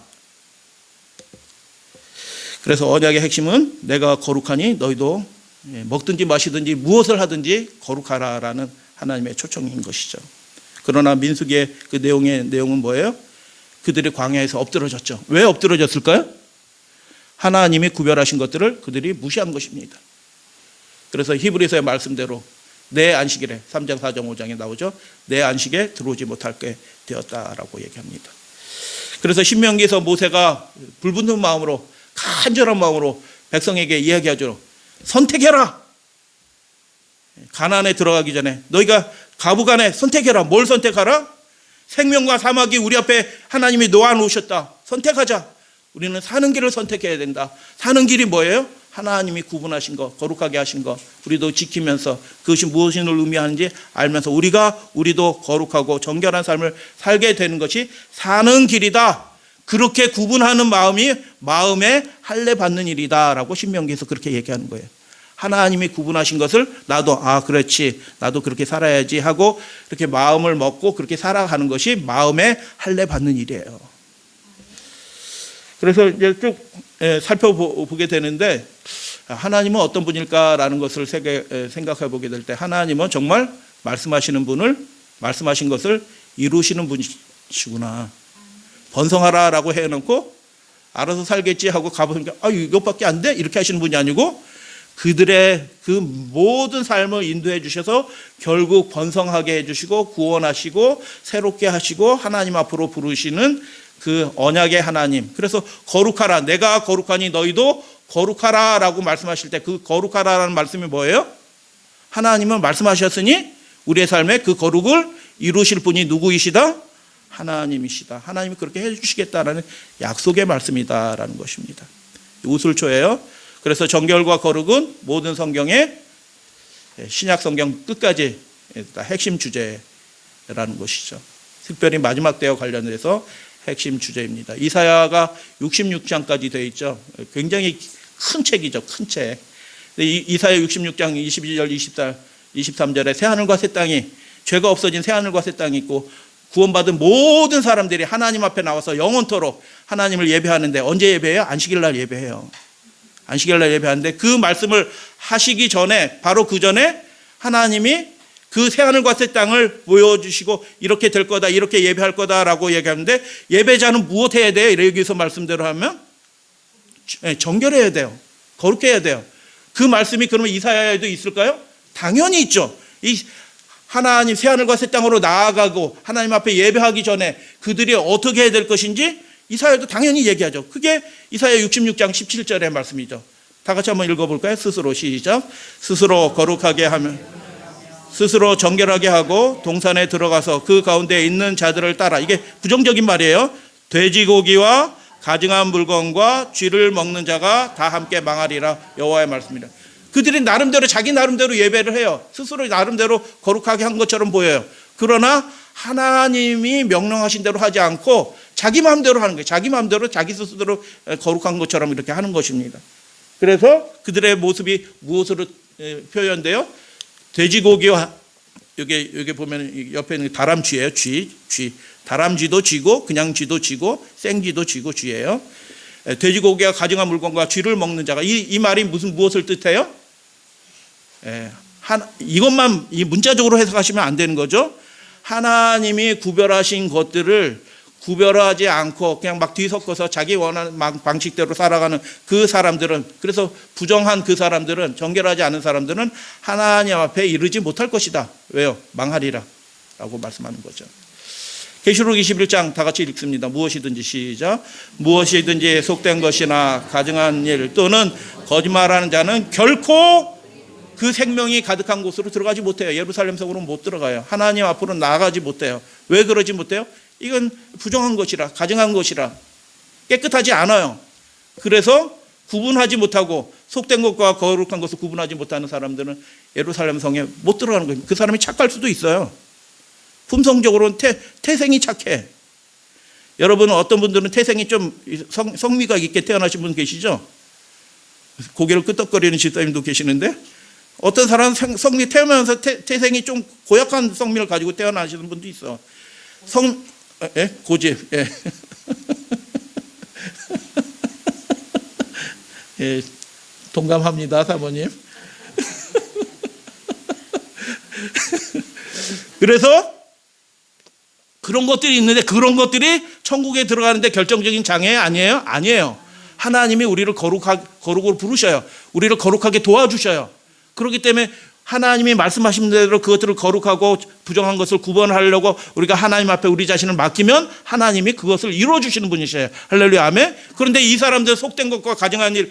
그래서 언약의 핵심은 내가 거룩하니 너희도 먹든지 마시든지 무엇을 하든지 거룩하라라는 하나님의 초청인 것이죠. 그러나 민수기의 그 내용은 뭐예요? 그들이 광야에서 엎드러졌죠. 왜 엎드러졌을까요? 하나님이 구별하신 것들을 그들이 무시한 것입니다. 그래서 히브리서의 말씀대로 내 안식일에 3장 4장 5장에 나오죠. 내 안식에 들어오지 못하게 되었다라고 얘기합니다. 그래서 신명기에서 모세가 불붙는 마음으로 간절한 마음으로 백성에게 이야기하죠. 선택해라. 가나안에 들어가기 전에 너희가 가부간에 선택해라. 뭘 선택하라? 생명과 사막이 우리 앞에 하나님이 놓아놓으셨다. 선택하자. 우리는 사는 길을 선택해야 된다. 사는 길이 뭐예요? 하나님이 구분하신 거, 거룩하게 하신 거 우리도 지키면서 그것이 무엇을 의미하는지 알면서 우리도 거룩하고 정결한 삶을 살게 되는 것이 사는 길이다. 그렇게 구분하는 마음이 마음에 할례 받는 일이다라고 신명기에서 그렇게 얘기하는 거예요. 하나님이 구분하신 것을 나도 그렇지 나도 그렇게 살아야지 하고 이렇게 마음을 먹고 그렇게 살아가는 것이 마음에 할례 받는 일이에요. 그래서 이제 쭉 살펴보게 되는데 하나님은 어떤 분일까라는 것을 생각해 보게 될 때 하나님은 정말 말씀하시는 것을 이루시는 분이시구나. 번성하라라고 해놓고 알아서 살겠지 하고 가보니까 이것밖에 안 돼? 이렇게 하시는 분이 아니고 그들의 그 모든 삶을 인도해 주셔서 결국 번성하게 해주시고 구원하시고 새롭게 하시고 하나님 앞으로 부르시는 그 언약의 하나님. 그래서 거룩하라. 내가 거룩하니 너희도 거룩하라 라고 말씀하실 때 그 거룩하라라는 말씀이 뭐예요? 하나님은 말씀하셨으니 우리의 삶에 그 거룩을 이루실 분이 누구이시다? 하나님이시다. 하나님이 그렇게 해주시겠다라는 약속의 말씀이다라는 것입니다. 우슬초예요. 그래서 정결과 거룩은 모든 성경의 신약 성경 끝까지 핵심 주제라는 것이죠. 특별히 마지막 때와 관련해서 핵심 주제입니다. 이사야가 66장까지 되어 있죠. 굉장히 큰 책이죠. 큰 책. 이사야 66장 22절 23절에 새하늘과 새 땅이 죄가 없어진 새하늘과 새 땅이 있고 구원받은 모든 사람들이 하나님 앞에 나와서 영원토록 하나님을 예배하는데 언제 예배해요? 안식일 날 예배해요. 안식일 날 예배하는데 그 말씀을 하시기 전에 바로 그 전에 하나님이 그 새하늘과 새 땅을 보여주시고 이렇게 될 거다 이렇게 예배할 거다라고 얘기하는데 예배자는 무엇 해야 돼요? 여기서 말씀대로 하면 정결해야 돼요. 거룩해야 돼요. 그 말씀이 그러면 이사야에도 있을까요? 당연히 있죠. 이 하나님 새하늘과 새 땅으로 나아가고 하나님 앞에 예배하기 전에 그들이 어떻게 해야 될 것인지 이사야도 당연히 얘기하죠. 그게 이사야 66장 17절의 말씀이죠. 다 같이 한번 읽어볼까요? 스스로 시작. 스스로 거룩하게 하면 스스로 정결하게 하고 동산에 들어가서 그 가운데 있는 자들을 따라. 이게 부정적인 말이에요. 돼지고기와 가증한 물건과 쥐를 먹는 자가 다 함께 망하리라 여호와의 말씀이라. 그들이 나름대로 자기 나름대로 예배를 해요. 스스로 나름대로 거룩하게 한 것처럼 보여요. 그러나 하나님이 명령하신 대로 하지 않고 자기 마음대로 하는 거예요. 자기 마음대로 자기 스스로 거룩한 것처럼 이렇게 하는 것입니다. 그래서 그들의 모습이 무엇으로 표현돼요? 돼지고기와 여기 보면 옆에 있는 다람쥐예요. 쥐. 다람쥐도 쥐고 그냥 쥐도 쥐고 생쥐도 쥐고 쥐예요. 돼지고기와 가증한 물건과 쥐를 먹는 자가 이 말이 무엇을 뜻해요? 이것만 이 문자적으로 해석하시면 안 되는 거죠. 하나님이 구별하신 것들을 구별하지 않고 그냥 막 뒤섞어서 자기 원하는 방식대로 살아가는 그 사람들은, 그래서 부정한 그 사람들은, 정결하지 않은 사람들은 하나님 앞에 이르지 못할 것이다. 왜요? 망하리라 라고 말씀하는 거죠. 계시록 21장 다 같이 읽습니다. 무엇이든지 시작. 무엇이든지 속된 것이나 가증한 일 또는 거짓말하는 자는 결코 그 생명이 가득한 곳으로 들어가지 못해요. 예루살렘 성으로 못 들어가요. 하나님 앞으로 나아가지 못해요. 왜 그러지 못해요? 이건 부정한 것이라, 가증한 것이라, 깨끗하지 않아요. 그래서 구분하지 못하고 속된 것과 거룩한 것을 구분하지 못하는 사람들은 예루살렘 성에 못 들어가는 거예요. 그 사람이 착할 수도 있어요. 품성적으로는 태생이 착해. 여러분 어떤 분들은 태생이 좀 성미가 있게 태어나신 분 계시죠? 고개를 끄덕거리는 집사님도 계시는데, 어떤 사람은 태어나면서 태생이 좀 고약한 성미를 가지고 태어나시는 분도 있어. 예? 고집. 예. 예, 동감합니다, 사모님. 그래서 그런 것들이 있는데 그런 것들이 천국에 들어가는데 결정적인 장애 아니에요? 아니에요. 하나님이 우리를 거룩으로 부르셔요. 우리를 거룩하게 도와주셔요. 그렇기 때문에 하나님이 말씀하신 대로 그것들을 거룩하고 부정한 것을 구분하려고 우리가 하나님 앞에 우리 자신을 맡기면 하나님이 그것을 이루어주시는 분이셔요. 할렐루야, 아멘. 그런데 이 사람들 속된 것과 가증한 일,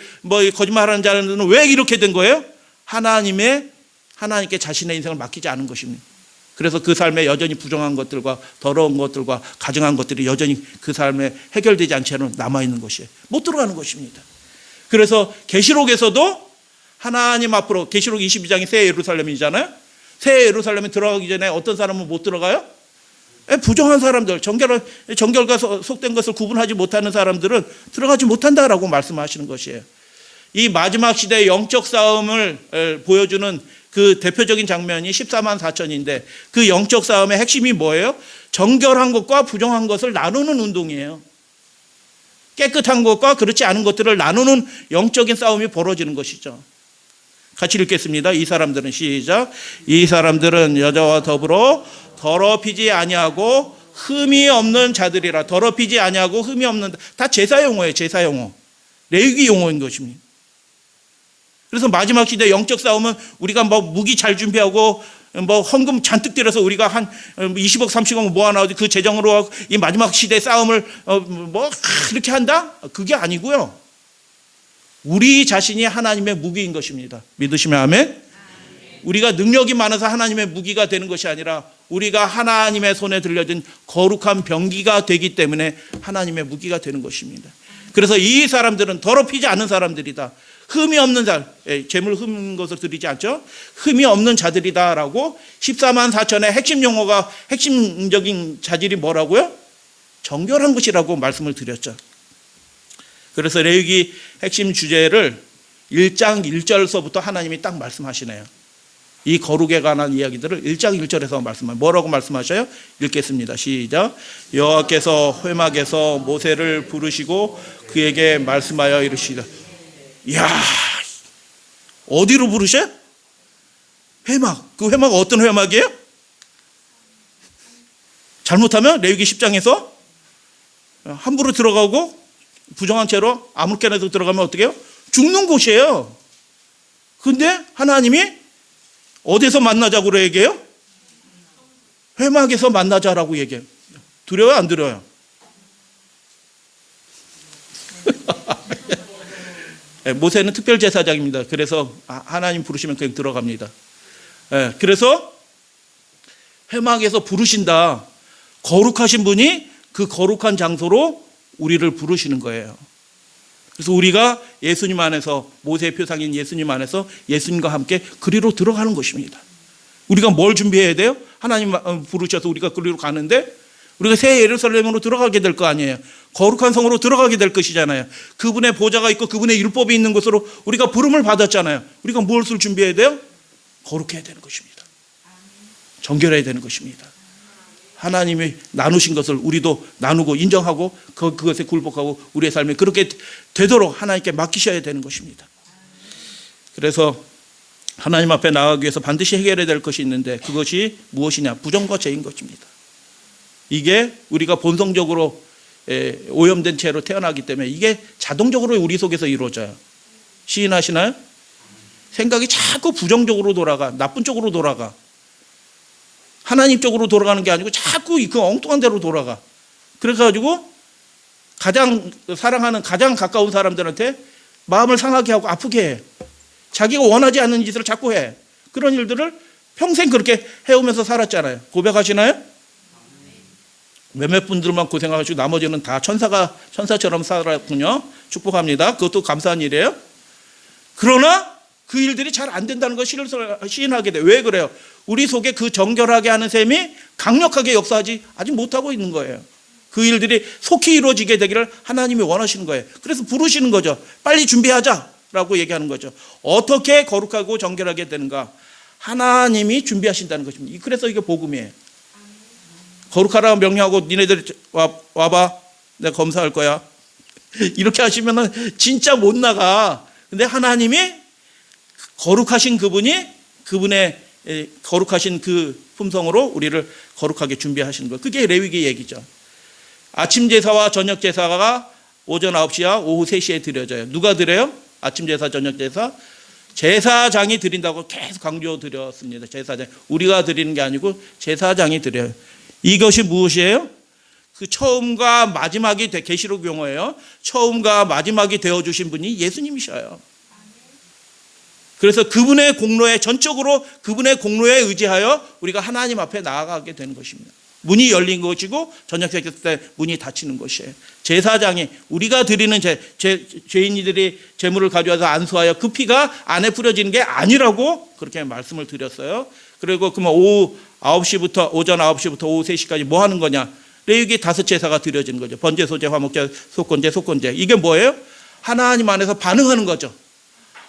거짓말하는 자들은 왜 이렇게 된 거예요? 하나님께 자신의 인생을 맡기지 않은 것입니다. 그래서 그 삶에 여전히 부정한 것들과 더러운 것들과 가증한 것들이 여전히 그 삶에 해결되지 않은 채로 남아있는 것이에요. 못 들어가는 것입니다. 그래서 계시록에서도 하나님 앞으로, 계시록 22장이 새 예루살렘이잖아요. 새 예루살렘에 들어가기 전에 어떤 사람은 못 들어가요? 부정한 사람들, 정결과 속된 것을 구분하지 못하는 사람들은 들어가지 못한다라고 말씀하시는 것이에요. 이 마지막 시대의 영적 싸움을 보여주는 그 대표적인 장면이 14만 4천인데 그 영적 싸움의 핵심이 뭐예요? 정결한 것과 부정한 것을 나누는 운동이에요. 깨끗한 것과 그렇지 않은 것들을 나누는 영적인 싸움이 벌어지는 것이죠. 같이 읽겠습니다. 이 사람들은, 시작. 이 사람들은 여자와 더불어 더럽히지 아니하고 흠이 없는 자들이라. 더럽히지 아니하고 흠이 없는, 다 제사 용어예요. 제사 용어. 레위기 용어인 것입니다. 그래서 마지막 시대 영적 싸움은 우리가 무기 잘 준비하고 헌금 잔뜩 들여서 우리가 한 20억 30억 모아놔도 그 재정으로 이 마지막 시대 싸움을 이렇게 한다? 그게 아니고요. 우리 자신이 하나님의 무기인 것입니다. 믿으시면 아멘? 우리가 능력이 많아서 하나님의 무기가 되는 것이 아니라 우리가 하나님의 손에 들려진 거룩한 병기가 되기 때문에 하나님의 무기가 되는 것입니다. 그래서 이 사람들은 더럽히지 않은 사람들이다. 흠이 없는 자, 재물 흠인 것을 드리지 않죠? 흠이 없는 자들이다라고 14만 4천의 핵심 용어가, 핵심적인 자질이 뭐라고요? 정결한 것이라고 말씀을 드렸죠. 그래서 레위기 핵심 주제를 1장 1절서부터 하나님이 딱 말씀하시네요. 이 거룩에 관한 이야기들을 1장 1절에서 말씀하셔요. 뭐라고 말씀하셔요? 읽겠습니다. 시작. 여호와께서 회막에서 모세를 부르시고 그에게 말씀하여 이르시다. 이야, 어디로 부르셔요? 회막. 그 회막 어떤 회막이에요? 잘못하면 레위기 10장에서 함부로 들어가고 부정한 채로 아무렇게나 들어가면 어떻게 해요? 죽는 곳이에요. 근데 하나님이 어디서 만나자고 얘기해요? 회막에서 만나자라고 얘기해요. 두려워요? 안 두려워요? 모세는 특별제사장입니다. 그래서 하나님 부르시면 그냥 들어갑니다. 그래서 회막에서 부르신다. 거룩하신 분이 그 거룩한 장소로 우리를 부르시는 거예요. 그래서 우리가 예수님 안에서, 모세의 표상인 예수님 안에서 예수님과 함께 그리로 들어가는 것입니다. 우리가 뭘 준비해야 돼요? 하나님 부르셔서 우리가 그리로 가는데 우리가 새 예루살렘으로 들어가게 될 거 아니에요. 거룩한 성으로 들어가게 될 것이잖아요. 그분의 보좌가 있고 그분의 율법이 있는 곳으로 우리가 부름을 받았잖아요. 우리가 무엇을 준비해야 돼요? 거룩해야 되는 것입니다. 정결해야 되는 것입니다. 하나님이 나누신 것을 우리도 나누고 인정하고 그것에 굴복하고 우리의 삶이 그렇게 되도록 하나님께 맡기셔야 되는 것입니다. 그래서 하나님 앞에 나가기 위해서 반드시 해결해야 될 것이 있는데 그것이 무엇이냐? 부정과 죄인 것입니다. 이게 우리가 본성적으로 오염된 채로 태어나기 때문에 이게 자동적으로 우리 속에서 이루어져요. 시인하시나요? 생각이 자꾸 부정적으로 돌아가, 나쁜 쪽으로 돌아가. 하나님 쪽으로 돌아가는 게 아니고 자꾸 그 엉뚱한 데로 돌아가. 그래가지고 가장 사랑하는, 가장 가까운 사람들한테 마음을 상하게 하고 아프게 해. 자기가 원하지 않는 짓을 자꾸 해. 그런 일들을 평생 그렇게 해오면서 살았잖아요. 고백하시나요? 몇몇 분들만 고생하시고 나머지는 다 천사처럼 살았군요. 축복합니다. 그것도 감사한 일이에요. 그러나 그 일들이 잘 안 된다는 걸 시인하게 돼. 왜 그래요? 우리 속에 그 정결하게 하는 셈이 강력하게 역사하지 아직 못하고 있는 거예요. 그 일들이 속히 이루어지게 되기를 하나님이 원하시는 거예요. 그래서 부르시는 거죠. 빨리 준비하자라고 얘기하는 거죠. 어떻게 거룩하고 정결하게 되는가? 하나님이 준비하신다는 것입니다. 그래서 이게 복음이에요. 거룩하라고 명령하고 니네들 와봐. 내가 검사할 거야. 이렇게 하시면은 진짜 못 나가. 근데 하나님이 거룩하신 그분의 거룩하신 그 품성으로 우리를 거룩하게 준비하시는 거예요. 그게 레위기 얘기죠. 아침 제사와 저녁 제사가 오전 9시와 오후 3시에 드려져요. 누가 드려요? 아침 제사, 저녁 제사. 제사장이 드린다고 계속 강조 드렸습니다. 제사장. 우리가 드리는 게 아니고 제사장이 드려요. 이것이 무엇이에요? 그 처음과 마지막이 계시록 용어예요. 처음과 마지막이 되어주신 분이 예수님이셔요. 그래서 그분의 공로에 전적으로 그분의 공로에 의지하여 우리가 하나님 앞에 나아가게 되는 것입니다. 문이 열린 것이고 저녁 새길 때 문이 닫히는 것이에요. 제사장이 우리가 드리는 죄인들이 제물을 가져와서 안수하여 그 피가 안에 뿌려지는 게 아니라고 그렇게 말씀을 드렸어요. 그리고 그러면 오전 9시부터 오후 3시까지 뭐 하는 거냐? 레위기 5제사가 드려지는 거죠. 번제, 소제, 화목제, 속건제. 이게 뭐예요? 하나님 안에서 반응하는 거죠.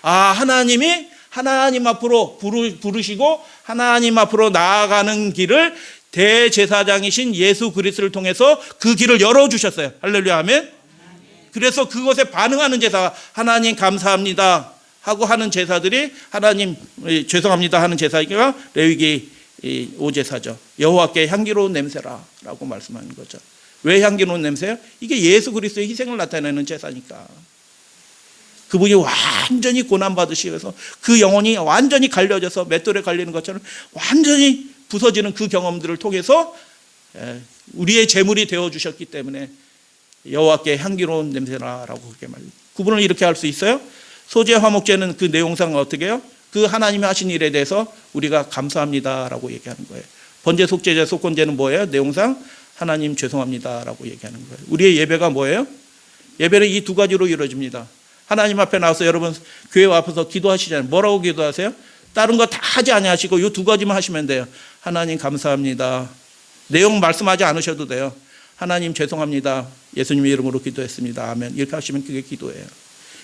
하나님이 하나님 앞으로 부르시고 하나님 앞으로 나아가는 길을 대제사장이신 예수 그리스도를 통해서 그 길을 열어주셨어요. 할렐루야, 아멘. 그래서 그것에 반응하는 제사, 하나님 감사합니다 하고 하는 제사들이 하나님 죄송합니다 하는 제사가 레위기 5제사죠. 여호와께 향기로운 냄새라라고 말씀하는 거죠. 왜 향기로운 냄새요? 이게 예수 그리스도의 희생을 나타내는 제사니까. 그분이 완전히 고난받으시면서 그 영혼이 완전히 갈려져서 맷돌에 갈리는 것처럼 완전히 부서지는 그 경험들을 통해서 우리의 제물이 되어주셨기 때문에 여호와께 향기로운 냄새라라고 그렇게 말합니다. 구분을 이렇게 할 수 있어요. 소제 화목제는 그 내용상 어떻게 해요? 그 하나님이 하신 일에 대해서 우리가 감사합니다라고 얘기하는 거예요. 번제, 속죄제, 속건제는 뭐예요? 내용상 하나님 죄송합니다라고 얘기하는 거예요. 우리의 예배가 뭐예요? 예배는 이 두 가지로 이루어집니다. 하나님 앞에 나와서 여러분 교회 앞에서 기도하시잖아요. 뭐라고 기도하세요? 다른 거 다 하지 아니하시고 이 두 가지만 하시면 돼요. 하나님 감사합니다. 내용 말씀하지 않으셔도 돼요. 하나님 죄송합니다. 예수님의 이름으로 기도했습니다. 아멘. 이렇게 하시면 그게 기도예요.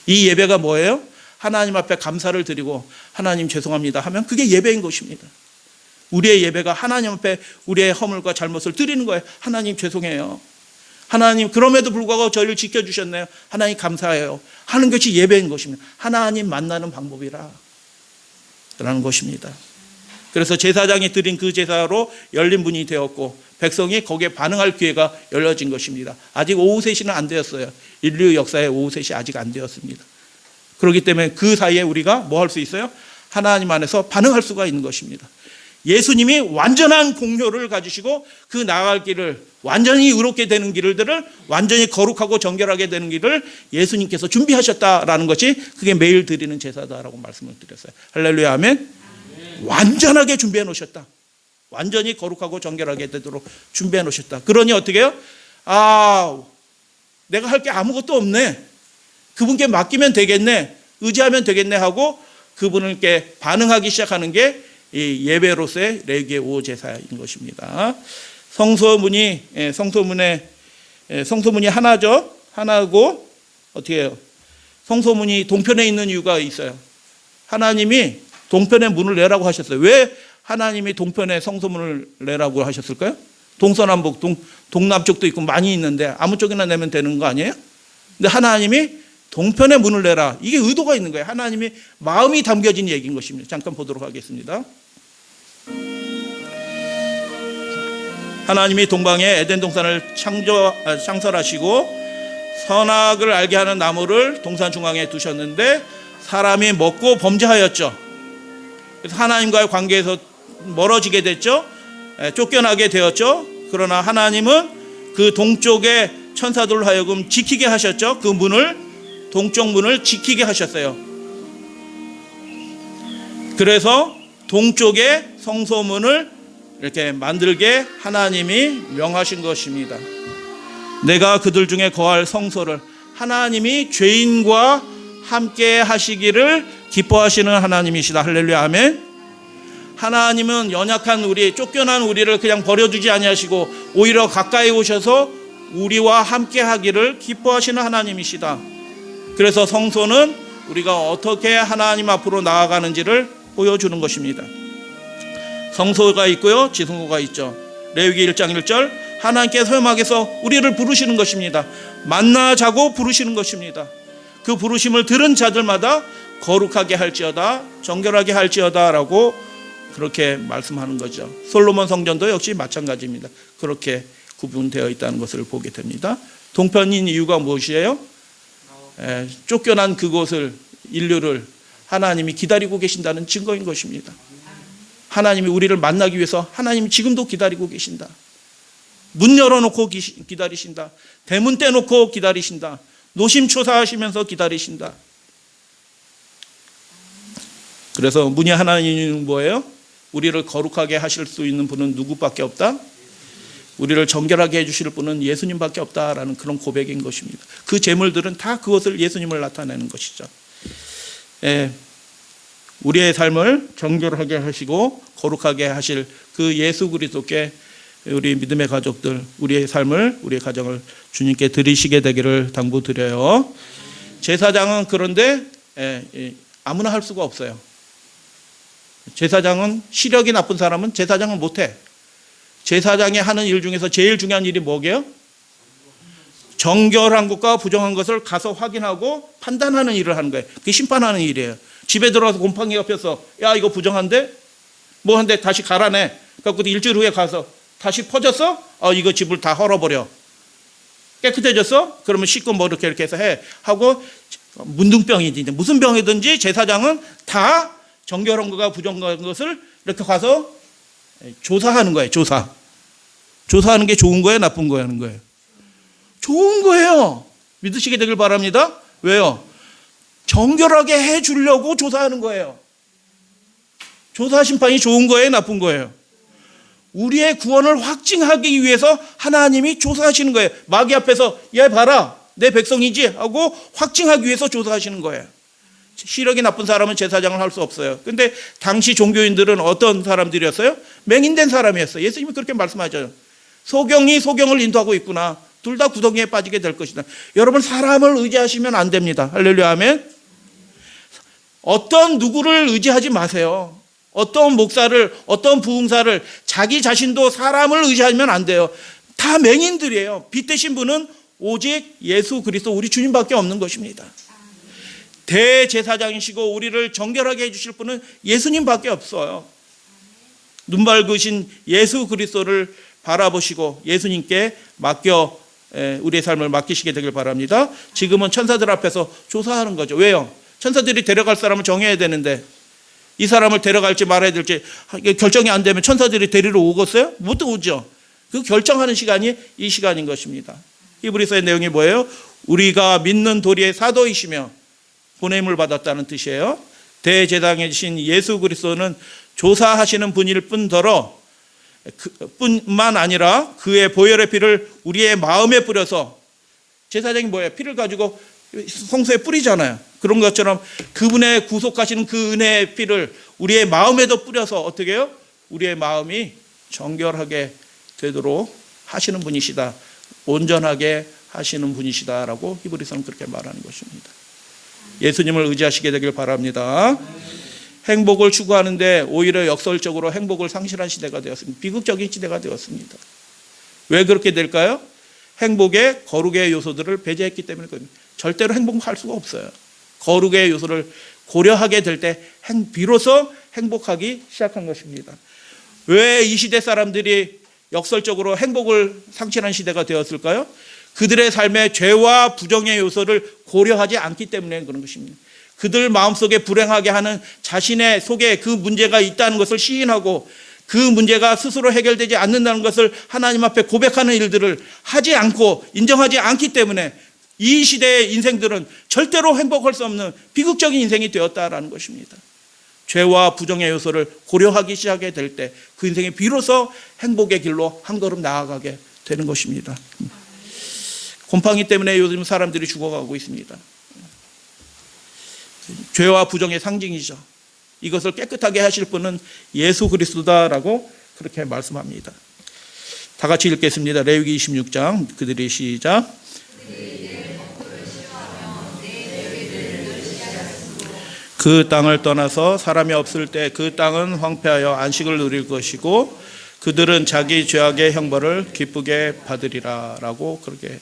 이 예배가 뭐예요? 하나님 앞에 감사를 드리고 하나님 죄송합니다 하면 그게 예배인 것입니다. 우리의 예배가 하나님 앞에 우리의 허물과 잘못을 드리는 거예요. 하나님 죄송해요. 하나님 그럼에도 불구하고 저희를 지켜주셨네요. 하나님 감사해요. 하는 것이 예배인 것입니다. 하나님 만나는 방법이라 라는 것입니다. 그래서 제사장이 드린 그 제사로 열린 문이 되었고 백성이 거기에 반응할 기회가 열려진 것입니다. 아직 오후 3시는 안 되었어요. 인류 역사에 오후 3시 아직 안 되었습니다. 그렇기 때문에 그 사이에 우리가 뭐 할 수 있어요? 하나님 안에서 반응할 수가 있는 것입니다. 예수님이 완전한 공효를 가지시고 그 나아갈 길을 완전히 의롭게 되는 길들을 완전히 거룩하고 정결하게 되는 길을 예수님께서 준비하셨다라는 것이 그게 매일 드리는 제사다라고 말씀을 드렸어요. 할렐루야, 아멘. 완전하게 준비해 놓으셨다. 완전히 거룩하고 정결하게 되도록 준비해 놓으셨다. 그러니 어떻게 해요? 내가 할 게 아무것도 없네. 그분께 맡기면 되겠네. 의지하면 되겠네 하고 그분께 반응하기 시작하는 게 이 예배로서의 레위기의 5제사인 것입니다. 성소문이 하나죠. 하나고 어떻게 해요? 성소문이 동편에 있는 이유가 있어요. 하나님이 동편에 문을 내라고 하셨어요. 왜 하나님이 동편에 성소문을 내라고 하셨을까요? 동서남북, 동남쪽도 있고 많이 있는데 아무 쪽이나 내면 되는 거 아니에요? 근데 하나님이 동편에 문을 내라. 이게 의도가 있는 거예요. 하나님이 마음이 담겨진 얘기인 것입니다. 잠깐 보도록 하겠습니다. 하나님이 동방에 에덴 동산을 창설하시고 선악을 알게 하는 나무를 동산 중앙에 두셨는데 사람이 먹고 범죄하였죠. 그래서 하나님과의 관계에서 멀어지게 됐죠. 쫓겨나게 되었죠. 그러나 하나님은 그 동쪽의 천사들로 하여금 지키게 하셨죠. 그 문을, 동쪽 문을 지키게 하셨어요. 그래서 동쪽의 성소문을 이렇게 만들게 하나님이 명하신 것입니다. 내가 그들 중에 거할 성소를, 하나님이 죄인과 함께 하시기를 기뻐하시는 하나님이시다. 할렐루야, 아멘. 하나님은 연약한 우리, 쫓겨난 우리를 그냥 버려두지 아니하시고 오히려 가까이 오셔서 우리와 함께 하기를 기뻐하시는 하나님이시다. 그래서 성소는 우리가 어떻게 하나님 앞으로 나아가는지를 보여주는 것입니다. 성소가 있고요, 지성소가 있죠. 레위기 1장 1절 하나님께서 회막에서 우리를 부르시는 것입니다. 만나자고 부르시는 것입니다. 그 부르심을 들은 자들마다 거룩하게 할지어다, 정결하게 할지어다 라고 그렇게 말씀하는 거죠. 솔로몬 성전도 역시 마찬가지입니다. 그렇게 구분되어 있다는 것을 보게 됩니다. 동편인 이유가 무엇이에요? 쫓겨난 그곳을, 인류를 하나님이 기다리고 계신다는 증거인 것입니다. 하나님이 우리를 만나기 위해서 하나님이 지금도 기다리고 계신다. 문 열어놓고 기다리신다. 대문 떼놓고 기다리신다. 노심초사하시면서 기다리신다. 그래서 문이 하나님은 뭐예요? 우리를 거룩하게 하실 수 있는 분은 누구밖에 없다? 우리를 정결하게 해주실 분은 예수님밖에 없다라는 그런 고백인 것입니다. 그 제물들은 다 그것을 예수님을 나타내는 것이죠. 우리의 삶을 정결하게 하시고 거룩하게 하실 그 예수 그리스도께 우리 믿음의 가족들, 우리의 삶을, 우리의 가정을 주님께 드리시게 되기를 당부드려요. 제사장은 그런데 아무나 할 수가 없어요. 제사장은 시력이 나쁜 사람은 제사장을 못해. 제사장이 하는 일 중에서 제일 중요한 일이 뭐게요? 정결한 것과 부정한 것을 가서 확인하고 판단하는 일을 하는 거예요. 그게 심판하는 일이에요. 집에 들어가서 곰팡이 옆에서 야 이거 부정한데? 뭐 한데 다시 갈아내. 그래서 일주일 후에 가서 다시 퍼졌어? 이거 집을 다 헐어버려. 깨끗해졌어? 그러면 씻고 뭐 이렇게 해서 해. 하고 문둥병이지. 무슨 병이든지 제사장은 다 정결한 것과 부정한 것을 이렇게 가서 조사하는 거예요. 조사하는 게 좋은 거예요? 나쁜 거예요? 하는 거예요? 좋은 거예요. 믿으시게 되길 바랍니다. 왜요? 정결하게 해주려고 조사하는 거예요. 조사 심판이 좋은 거예요? 나쁜 거예요? 우리의 구원을 확증하기 위해서 하나님이 조사하시는 거예요. 마귀 앞에서 얘 봐라 내 백성이지 하고 확증하기 위해서 조사하시는 거예요. 시력이 나쁜 사람은 제사장을 할 수 없어요. 근데 당시 종교인들은 어떤 사람들이었어요? 맹인된 사람이었어요. 예수님이 그렇게 말씀하죠. 소경이 소경을 인도하고 있구나. 둘 다 구덩이에 빠지게 될 것이다. 여러분 사람을 의지하시면 안 됩니다. 할렐루야 아멘. 어떤 누구를 의지하지 마세요. 어떤 목사를, 어떤 부흥사를, 자기 자신도 사람을 의지하면 안 돼요. 다 맹인들이에요. 빛 되신 분은 오직 예수 그리스도 우리 주님밖에 없는 것입니다. 대제사장이시고 우리를 정결하게 해주실 분은 예수님밖에 없어요. 눈 밝으신 예수 그리스도를 바라보시고 예수님께 맡겨 우리의 삶을 맡기시게 되길 바랍니다. 지금은 천사들 앞에서 조사하는 거죠. 왜요? 천사들이 데려갈 사람을 정해야 되는데 이 사람을 데려갈지 말아야 될지 결정이 안 되면 천사들이 데리러 오겠어요? 못 오죠. 그 결정하는 시간이 이 시간인 것입니다. 히브리서의 내용이 뭐예요? 우리가 믿는 도리의 사도이시며 보냄을 받았다는 뜻이에요. 대제사장이신 예수 그리스도는 조사하시는 분일 뿐더러 뿐만 아니라 그의 보혈의 피를 우리의 마음에 뿌려서 제사장이 뭐예요? 피를 가지고 성소에 뿌리잖아요. 그런 것처럼 그분의 구속하시는 그 은혜의 피를 우리의 마음에도 뿌려서 어떻게 해요? 우리의 마음이 정결하게 되도록 하시는 분이시다. 온전하게 하시는 분이시다라고 히브리서는 그렇게 말하는 것입니다. 예수님을 의지하시게 되길 바랍니다. 행복을 추구하는데 오히려 역설적으로 행복을 상실한 시대가 되었습니다. 비극적인 시대가 되었습니다. 왜 그렇게 될까요? 행복에 거룩의 요소들을 배제했기 때문에 절대로 행복할 수가 없어요. 거룩의 요소를 고려하게 될 때 비로소 행복하기 시작한 것입니다. 왜 이 시대 사람들이 역설적으로 행복을 상실한 시대가 되었을까요? 그들의 삶에 죄와 부정의 요소를 고려하지 않기 때문에 그런 것입니다. 그들 마음속에 불행하게 하는 자신의 속에 그 문제가 있다는 것을 시인하고 그 문제가 스스로 해결되지 않는다는 것을 하나님 앞에 고백하는 일들을 하지 않고 인정하지 않기 때문에 이 시대의 인생들은 절대로 행복할 수 없는 비극적인 인생이 되었다라는 것입니다. 죄와 부정의 요소를 고려하기 시작하게 될 때 그 인생이 비로소 행복의 길로 한 걸음 나아가게 되는 것입니다. 곰팡이 때문에 요즘 사람들이 죽어가고 있습니다. 죄와 부정의 상징이죠. 이것을 깨끗하게 하실 분은 예수 그리스도다라고 그렇게 말씀합니다. 다 같이 읽겠습니다. 레위기 26장 그들이 시작. 그 땅을 떠나서 사람이 없을 때 그 땅은 황폐하여 안식을 누릴 것이고 그들은 자기 죄악의 형벌을 기쁘게 받으리라 라고 그렇게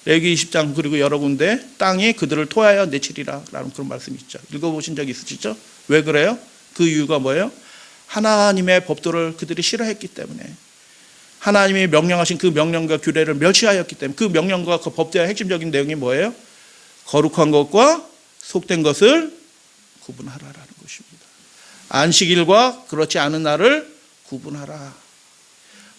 레위기 20장 그리고 여러 군데 땅이 그들을 토하여 내치리라 라는 그런 말씀이 있죠. 읽어보신 적 있으시죠? 왜 그래요? 그 이유가 뭐예요? 하나님의 법도를 그들이 싫어했기 때문에, 하나님이 명령하신 그 명령과 규례를 멸시하였기 때문에, 그 명령과 그 법도의 핵심적인 내용이 뭐예요? 거룩한 것과 속된 것을 구분하라라는 것입니다. 안식일과 그렇지 않은 날을 구분하라.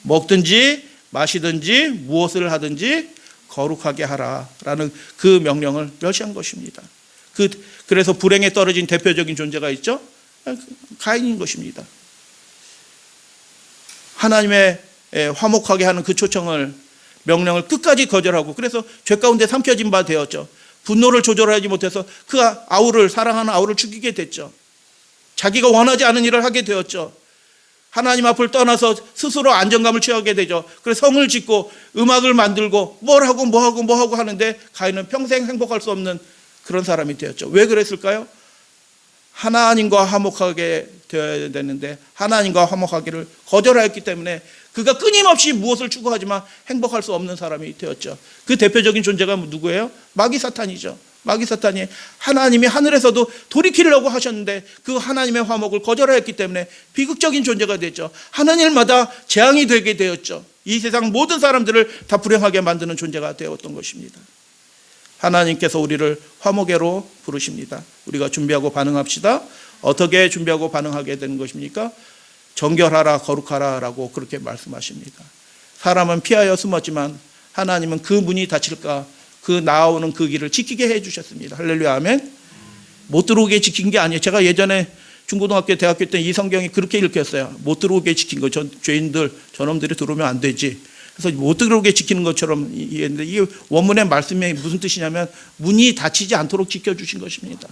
먹든지 마시든지 무엇을 하든지 거룩하게 하라라는 그 명령을 멸시한 것입니다. 그래서 불행에 떨어진 대표적인 존재가 있죠? 가인인 것입니다. 하나님의 화목하게 하는 그 초청을, 명령을 끝까지 거절하고, 그래서 죄 가운데 삼켜진 바 되었죠. 분노를 조절하지 못해서 그 사랑하는 아우를 죽이게 됐죠. 자기가 원하지 않은 일을 하게 되었죠. 하나님 앞을 떠나서 스스로 안정감을 취하게 되죠. 그래서 성을 짓고 음악을 만들고 뭘 하고 뭐 하고 하는데 가인은 평생 행복할 수 없는 그런 사람이 되었죠. 왜 그랬을까요? 하나님과 화목하게 되어야 되는데 하나님과 화목하기를 거절하였기 때문에 그가 끊임없이 무엇을 추구하지만 행복할 수 없는 사람이 되었죠. 그 대표적인 존재가 누구예요? 마귀 사탄이죠. 마귀 사탄이 하나님이 하늘에서도 돌이키려고 하셨는데 그 하나님의 화목을 거절하였기 때문에 비극적인 존재가 됐죠. 하나님마다 재앙이 되게 되었죠. 이 세상 모든 사람들을 다 불행하게 만드는 존재가 되었던 것입니다. 하나님께서 우리를 화목회로 부르십니다. 우리가 준비하고 반응합시다. 어떻게 준비하고 반응하게 되는 것입니까? 정결하라 거룩하라 라고 그렇게 말씀하십니다. 사람은 피하여 숨었지만 하나님은 그 문이 닫힐까 그 나오는 그 길을 지키게 해주셨습니다. 할렐루야 아멘. 못 들어오게 지킨 게 아니에요. 제가 예전에 중고등학교 대학교 때 이 성경이 그렇게 읽혔어요. 못 들어오게 지킨 거. 죄인들 저놈들이 들어오면 안 되지. 그래서 못 들어오게 지키는 것처럼 이해했는데 이 원문의 말씀이 무슨 뜻이냐면 문이 닫히지 않도록 지켜주신 것입니다.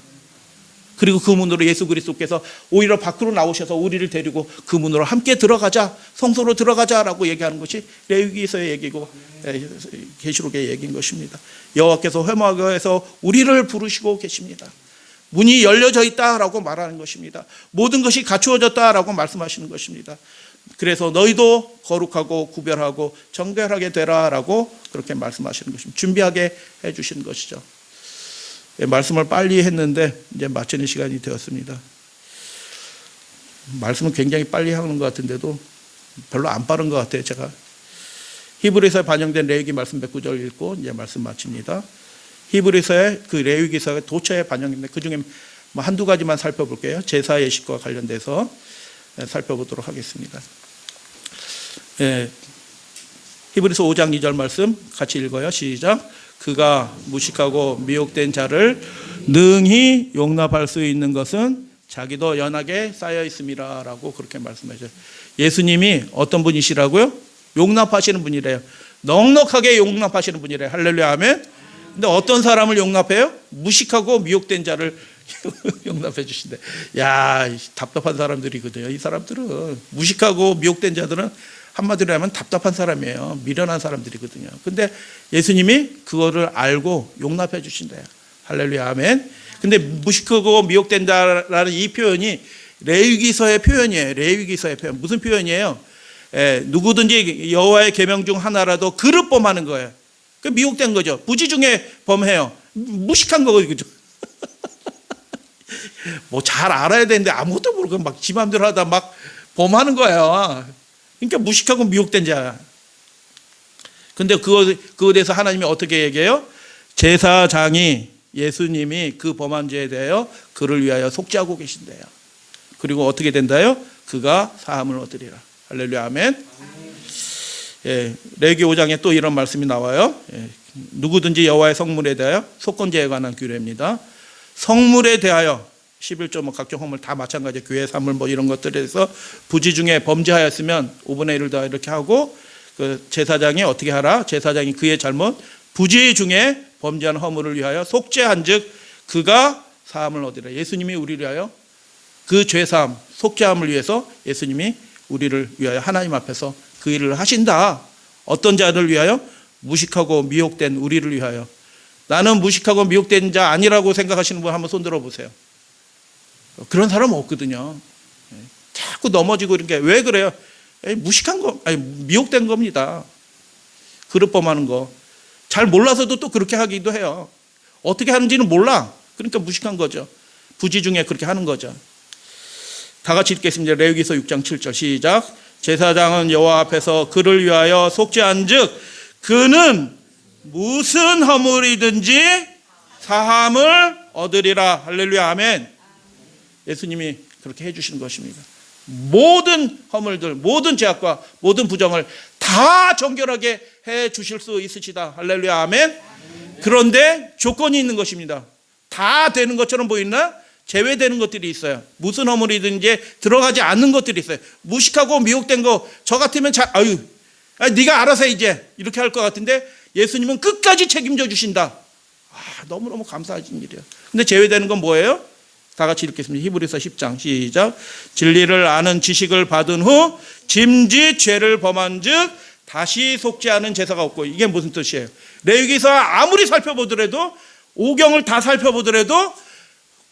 그리고 그 문으로 예수 그리스도께서 오히려 밖으로 나오셔서 우리를 데리고 그 문으로 함께 들어가자, 성소로 들어가자라고 얘기하는 것이 레위기서의 얘기고 계시록의 얘기인 것입니다. 여호와께서 회막에서 우리를 부르시고 계십니다. 문이 열려져 있다라고 말하는 것입니다. 모든 것이 갖추어졌다라고 말씀하시는 것입니다. 그래서 너희도 거룩하고 구별하고 정결하게 되라라고 그렇게 말씀하시는 것입니다. 준비하게 해주시는 것이죠. 말씀을 빨리 했는데 이제 마치는 시간이 되었습니다. 말씀은 굉장히 빨리 하는 것 같은데도 별로 안 빠른 것 같아요. 제가 히브리서에 반영된 레위기 말씀 109절 읽고 이제 말씀 마칩니다. 히브리서의 그 레위기서의 도처에 반영된 그 중에 뭐 한두 가지만 살펴볼게요. 제사 예식과 관련돼서 살펴보도록 하겠습니다. 히브리서 5장 2절 말씀 같이 읽어요. 시작. 그가 무식하고 미혹된 자를 능히 용납할 수 있는 것은 자기도 연하게 쌓여 있음이라 라고 그렇게 말씀하셨어요. 예수님이 어떤 분이시라고요? 용납하시는 분이래요. 넉넉하게 용납하시는 분이래요. 할렐루야 아멘. 근데 어떤 사람을 용납해요? 무식하고 미혹된 자를 용납해 주신대. 야, 답답한 사람들이거든요. 이 사람들은 무식하고 미혹된 자들은 한마디로 하면 답답한 사람이에요. 미련한 사람들이거든요. 근데 예수님이 그거를 알고 용납해 주신대요. 할렐루야 아멘. 근데 무식하고 미혹된다라는 이 표현이 레위기서의 표현이에요. 레위기서의 표현. 무슨 표현이에요? 누구든지 여호와의 계명 중 하나라도 그릇 범하는 거예요. 그 미혹된 거죠. 부지 중에 범해요. 무식한 거거든요. 뭐 잘 알아야 되는데 아무것도 모르고 막 지 맘대로 하다 막 범하는 거예요. 그러니까 무식하고 미혹된 자야. 근데 그거에 대해서 하나님이 어떻게 얘기해요? 제사장이 예수님이 그 범한 죄에 대하여 그를 위하여 속죄하고 계신대요. 그리고 어떻게 된다요? 그가 사함을 얻으리라. 할렐루야 아멘. 레위기 5장에 또 이런 말씀이 나와요. 누구든지 여호와의 성물에 대하여 속건제에 관한 규례입니다. 성물에 대하여 11조 뭐 각종 헌물 다 마찬가지 교회 사물 뭐 이런 것들에 대해서 부지 중에 범죄하였으면 5분의 1을 다 이렇게 하고 그 제사장이 어떻게 하라? 제사장이 그의 잘못 부지 중에 범죄한 허물을 위하여 속죄한즉 그가 사함을 얻으리라. 예수님이 우리를 위하여 그 죄사함 속죄함을 위해서 예수님이 우리를 위하여 하나님 앞에서 그 일을 하신다. 어떤 자를 위하여? 무식하고 미혹된 우리를 위하여. 나는 무식하고 미혹된 자 아니라고 생각하시는 분 한번 손 들어보세요. 그런 사람 없거든요. 자꾸 넘어지고 이런 게 왜 그래요? 무식한 거, 아니 미혹된 겁니다. 그릇 범하는 거. 잘 몰라서도 또 그렇게 하기도 해요. 어떻게 하는지는 몰라. 그러니까 무식한 거죠. 부지 중에 그렇게 하는 거죠. 다 같이 읽겠습니다. 레위기서 6장 7절 시작. 제사장은 여호와 앞에서 그를 위하여 속죄한즉 그는 무슨 허물이든지 사함을 얻으리라. 할렐루야 아멘. 예수님이 그렇게 해주시는 것입니다. 모든 허물들, 모든 죄악과 모든 부정을 다 정결하게 해주실 수 있으시다. 할렐루야 아멘. 그런데 조건이 있는 것입니다. 다 되는 것처럼 보이나 제외되는 것들이 있어요. 무슨 허물이든지 들어가지 않는 것들이 있어요. 무식하고 미혹된 거 저 같으면 네가 알아서 이제 이렇게 할 것 같은데 예수님은 끝까지 책임져 주신다. 너무너무 감사하신 일이에요. 근데 제외되는 건 뭐예요? 다 같이 읽겠습니다. 히브리서 10장 시작. 진리를 아는 지식을 받은 후 짐짓 죄를 범한 즉 다시 속죄하는 제사가 없고. 이게 무슨 뜻이에요? 레위기서 아무리 살펴보더라도 5경을 다 살펴보더라도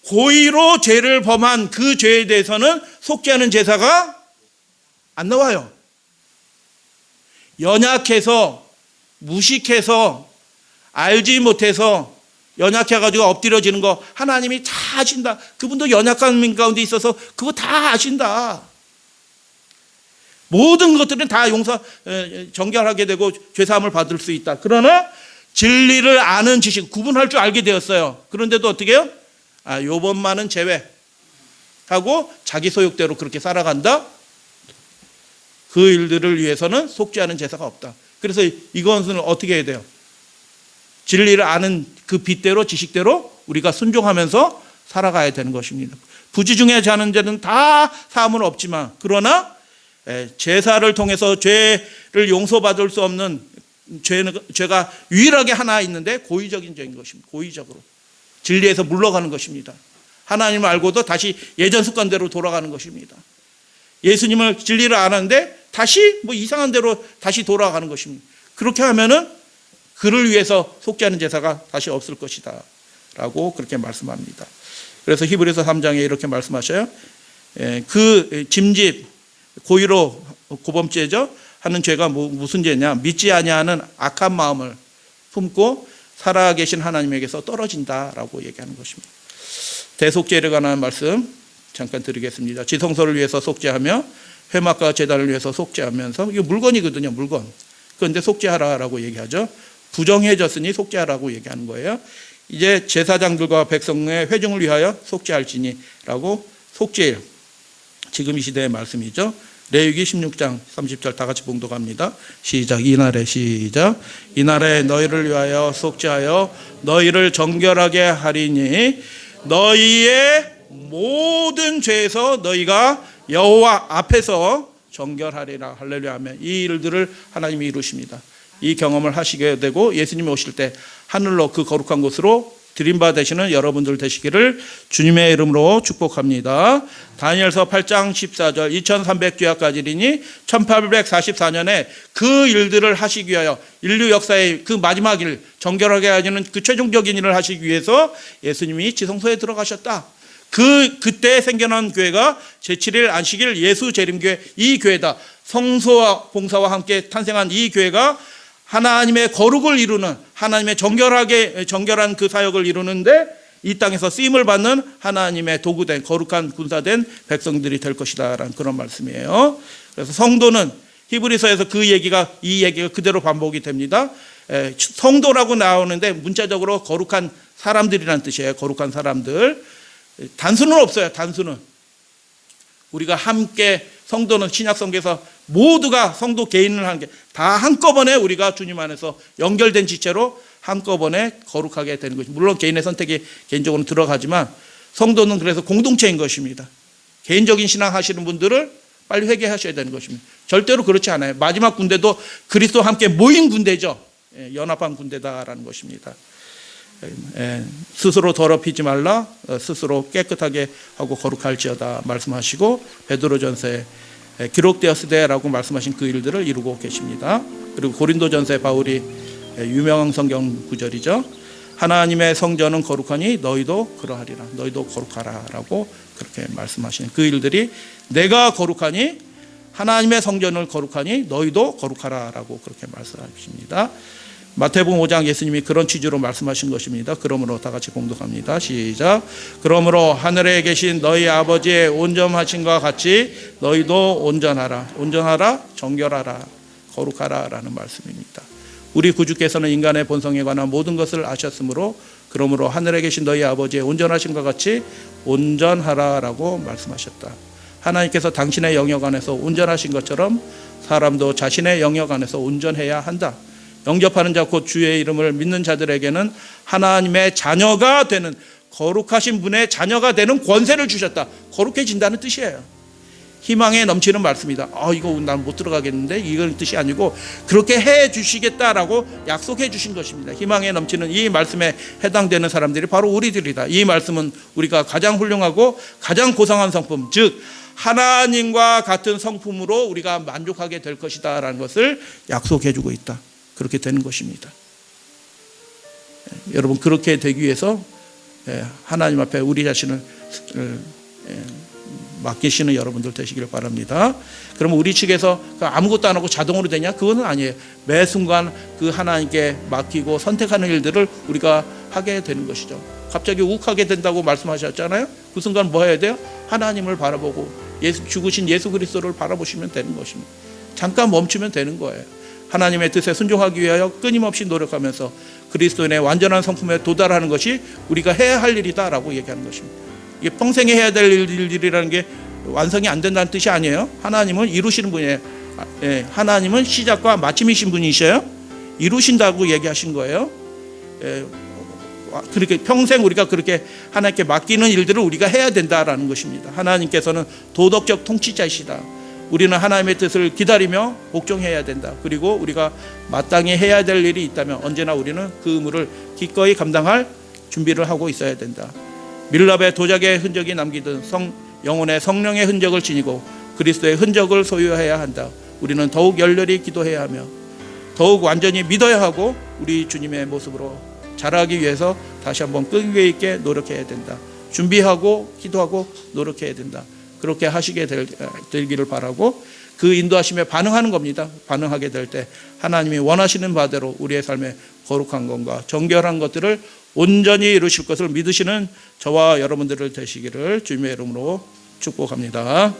고의로 죄를 범한 그 죄에 대해서는 속죄하는 제사가 안 나와요. 연약해서 무식해서 알지 못해서 연약해가지고 엎드려지는 거 하나님이 다 아신다. 그분도 연약한 민 가운데 있어서 그거 다 아신다. 모든 것들은 다 정결하게 되고 죄사함을 받을 수 있다. 그러나 진리를 아는 지식, 구분할 줄 알게 되었어요. 그런데도 어떻게 해요? 요번만은 제외하고 자기 소욕대로 그렇게 살아간다. 그 일들을 위해서는 속죄하는 제사가 없다. 그래서 이것은 어떻게 해야 돼요? 진리를 아는 그 빛대로 지식대로 우리가 순종하면서 살아가야 되는 것입니다. 부지 중에 자는 자는 다 사함은 없지만 그러나 제사를 통해서 죄를 용서받을 수 없는 죄가 유일하게 하나 있는데 고의적인 죄인 것입니다. 고의적으로 진리에서 물러가는 것입니다. 하나님을 알고도 다시 예전 습관대로 돌아가는 것입니다. 예수님을 진리를 아는데 다시 이상한 대로 다시 돌아가는 것입니다. 그렇게 하면은 그를 위해서 속죄하는 제사가 다시 없을 것이다 라고 그렇게 말씀합니다. 그래서 히브리서 3장에 이렇게 말씀하셔요. 그 짐짓 고의로 고범죄죠 하는 죄가 무슨 죄냐? 믿지 아니하는 악한 마음을 품고 살아계신 하나님에게서 떨어진다라고 얘기하는 것입니다. 대속죄에 관한 말씀 잠깐 드리겠습니다. 지성소를 위해서 속죄하며 회막과 제단을 위해서 속죄하면서 이게 물건이거든요. 물건. 그런데 속죄하라라고 얘기하죠. 부정해졌으니 속죄하라고 얘기하는 거예요. 이제 제사장들과 백성의 회중을 위하여 속죄할지니라고 속죄일. 지금 이 시대의 말씀이죠. 레위기 16장 30절 다 같이 봉독합니다. 시작. 이날에 시작. 이날에 너희를 위하여 속죄하여 너희를 정결하게 하리니 너희의 모든 죄에서 너희가 여호와 앞에서 정결하리라. 할렐루야 하면 이 일들을 하나님이 이루십니다. 이 경험을 하시게 되고 예수님이 오실 때 하늘로 그 거룩한 곳으로 드림바 되시는 여러분들 되시기를 주님의 이름으로 축복합니다. 다니엘서 8장 14절 2300주야까지리니 1844년에 그 일들을 하시기 위하여 인류 역사의 그 마지막 일 정결하게 하시는 그 최종적인 일을 하시기 위해서 예수님이 지성소에 들어가셨다. 그때 생겨난 교회가 제7일 안식일 예수 재림교회 이 교회다. 성소와 봉사와 함께 탄생한 이 교회가 하나님의 거룩을 이루는 하나님의 정결한 그 사역을 이루는데 이 땅에서 쓰임을 받는 하나님의 도구된 거룩한 군사된 백성들이 될 것이다 라는 그런 말씀이에요. 그래서 성도는 히브리서에서 이 얘기가 그대로 반복이 됩니다. 성도라고 나오는데 문자적으로 거룩한 사람들이라는 뜻이에요. 거룩한 사람들. 단수는 없어요. 단수는. 우리가 함께 성도는 신약성경에서 모두가 성도 개인을 한 게 다 한꺼번에 우리가 주님 안에서 연결된 지체로 한꺼번에 거룩하게 되는 것입니다. 물론 개인의 선택이 개인적으로 들어가지만 성도는 그래서 공동체인 것입니다. 개인적인 신앙 하시는 분들을 빨리 회개하셔야 되는 것입니다. 절대로 그렇지 않아요. 마지막 군대도 그리스도와 함께 모인 군대죠. 연합한 군대다라는 것입니다. 스스로 더럽히지 말라 스스로 깨끗하게 하고 거룩할지어다 말씀하시고 베드로전서에 기록되었으되라고 말씀하신 그 일들을 이루고 계십니다. 그리고 고린도전서에 바울이 유명한 성경 구절이죠. 하나님의 성전은 거룩하니 너희도 그러하리라. 너희도 거룩하라 라고 그렇게 말씀하시는 그 일들이 내가 거룩하니 하나님의 성전을 거룩하니 너희도 거룩하라 라고 그렇게 말씀하십니다. 마태복음 5장 예수님이 그런 취지로 말씀하신 것입니다. 그러므로 다 같이 공독합니다. 시작. 그러므로 하늘에 계신 너희 아버지의 온전하심과 같이 너희도 온전하라. 온전하라, 정결하라, 거룩하라 라는 말씀입니다. 우리 구주께서는 인간의 본성에 관한 모든 것을 아셨으므로 그러므로 하늘에 계신 너희 아버지의 온전하심과 같이 온전하라 라고 말씀하셨다. 하나님께서 당신의 영역 안에서 온전하신 것처럼 사람도 자신의 영역 안에서 온전해야 한다. 영접하는 자 곧 주의 이름을 믿는 자들에게는 하나님의 자녀가 되는, 거룩하신 분의 자녀가 되는 권세를 주셨다. 거룩해진다는 뜻이에요. 희망에 넘치는 말씀이다. 이거 난 못 들어가겠는데, 이건 뜻이 아니고 그렇게 해 주시겠다라고 약속해 주신 것입니다. 희망에 넘치는 이 말씀에 해당되는 사람들이 바로 우리들이다. 이 말씀은 우리가 가장 훌륭하고 가장 고상한 성품, 즉 하나님과 같은 성품으로 우리가 만족하게 될 것이다 라는 것을 약속해 주고 있다. 그렇게 되는 것입니다. 여러분, 그렇게 되기 위해서 하나님 앞에 우리 자신을 맡기시는 여러분들 되시길 바랍니다. 그러면 우리 측에서 아무것도 안 하고 자동으로 되냐? 그거는 아니에요. 매 순간 그 하나님께 맡기고 선택하는 일들을 우리가 하게 되는 것이죠. 갑자기 욱하게 된다고 말씀하셨잖아요. 그 순간 뭐 해야 돼요? 하나님을 바라보고 죽으신 예수 그리스도를 바라보시면 되는 것입니다. 잠깐 멈추면 되는 거예요. 하나님의 뜻에 순종하기 위하여 끊임없이 노력하면서 그리스도인의 완전한 성품에 도달하는 것이 우리가 해야 할 일이다라고 얘기하는 것입니다. 이게 평생에 해야 될 일이라는 게 완성이 안 된다는 뜻이 아니에요. 하나님은 이루시는 분이에요. 하나님은 시작과 마침이신 분이셔요. 이루신다고 얘기하신 거예요. 그렇게 평생 우리가 그렇게 하나님께 맡기는 일들을 우리가 해야 된다라는 것입니다. 하나님께서는 도덕적 통치자이시다. 우리는 하나님의 뜻을 기다리며 복종해야 된다. 그리고 우리가 마땅히 해야 될 일이 있다면 언제나 우리는 그 의무를 기꺼이 감당할 준비를 하고 있어야 된다. 밀랍의 도자기의 흔적이 남기듯 영혼의 성령의 흔적을 지니고 그리스도의 흔적을 소유해야 한다. 우리는 더욱 열렬히 기도해야 하며 더욱 완전히 믿어야 하고 우리 주님의 모습으로 자라기 위해서 다시 한번 끈기 있게 노력해야 된다. 준비하고 기도하고 노력해야 된다. 그렇게 하시게 되기를 바라고 그 인도하심에 반응하는 겁니다. 반응하게 될 때 하나님이 원하시는 바대로 우리의 삶에 거룩한 것과 정결한 것들을 온전히 이루실 것을 믿으시는 저와 여러분들을 되시기를 주님의 이름으로 축복합니다.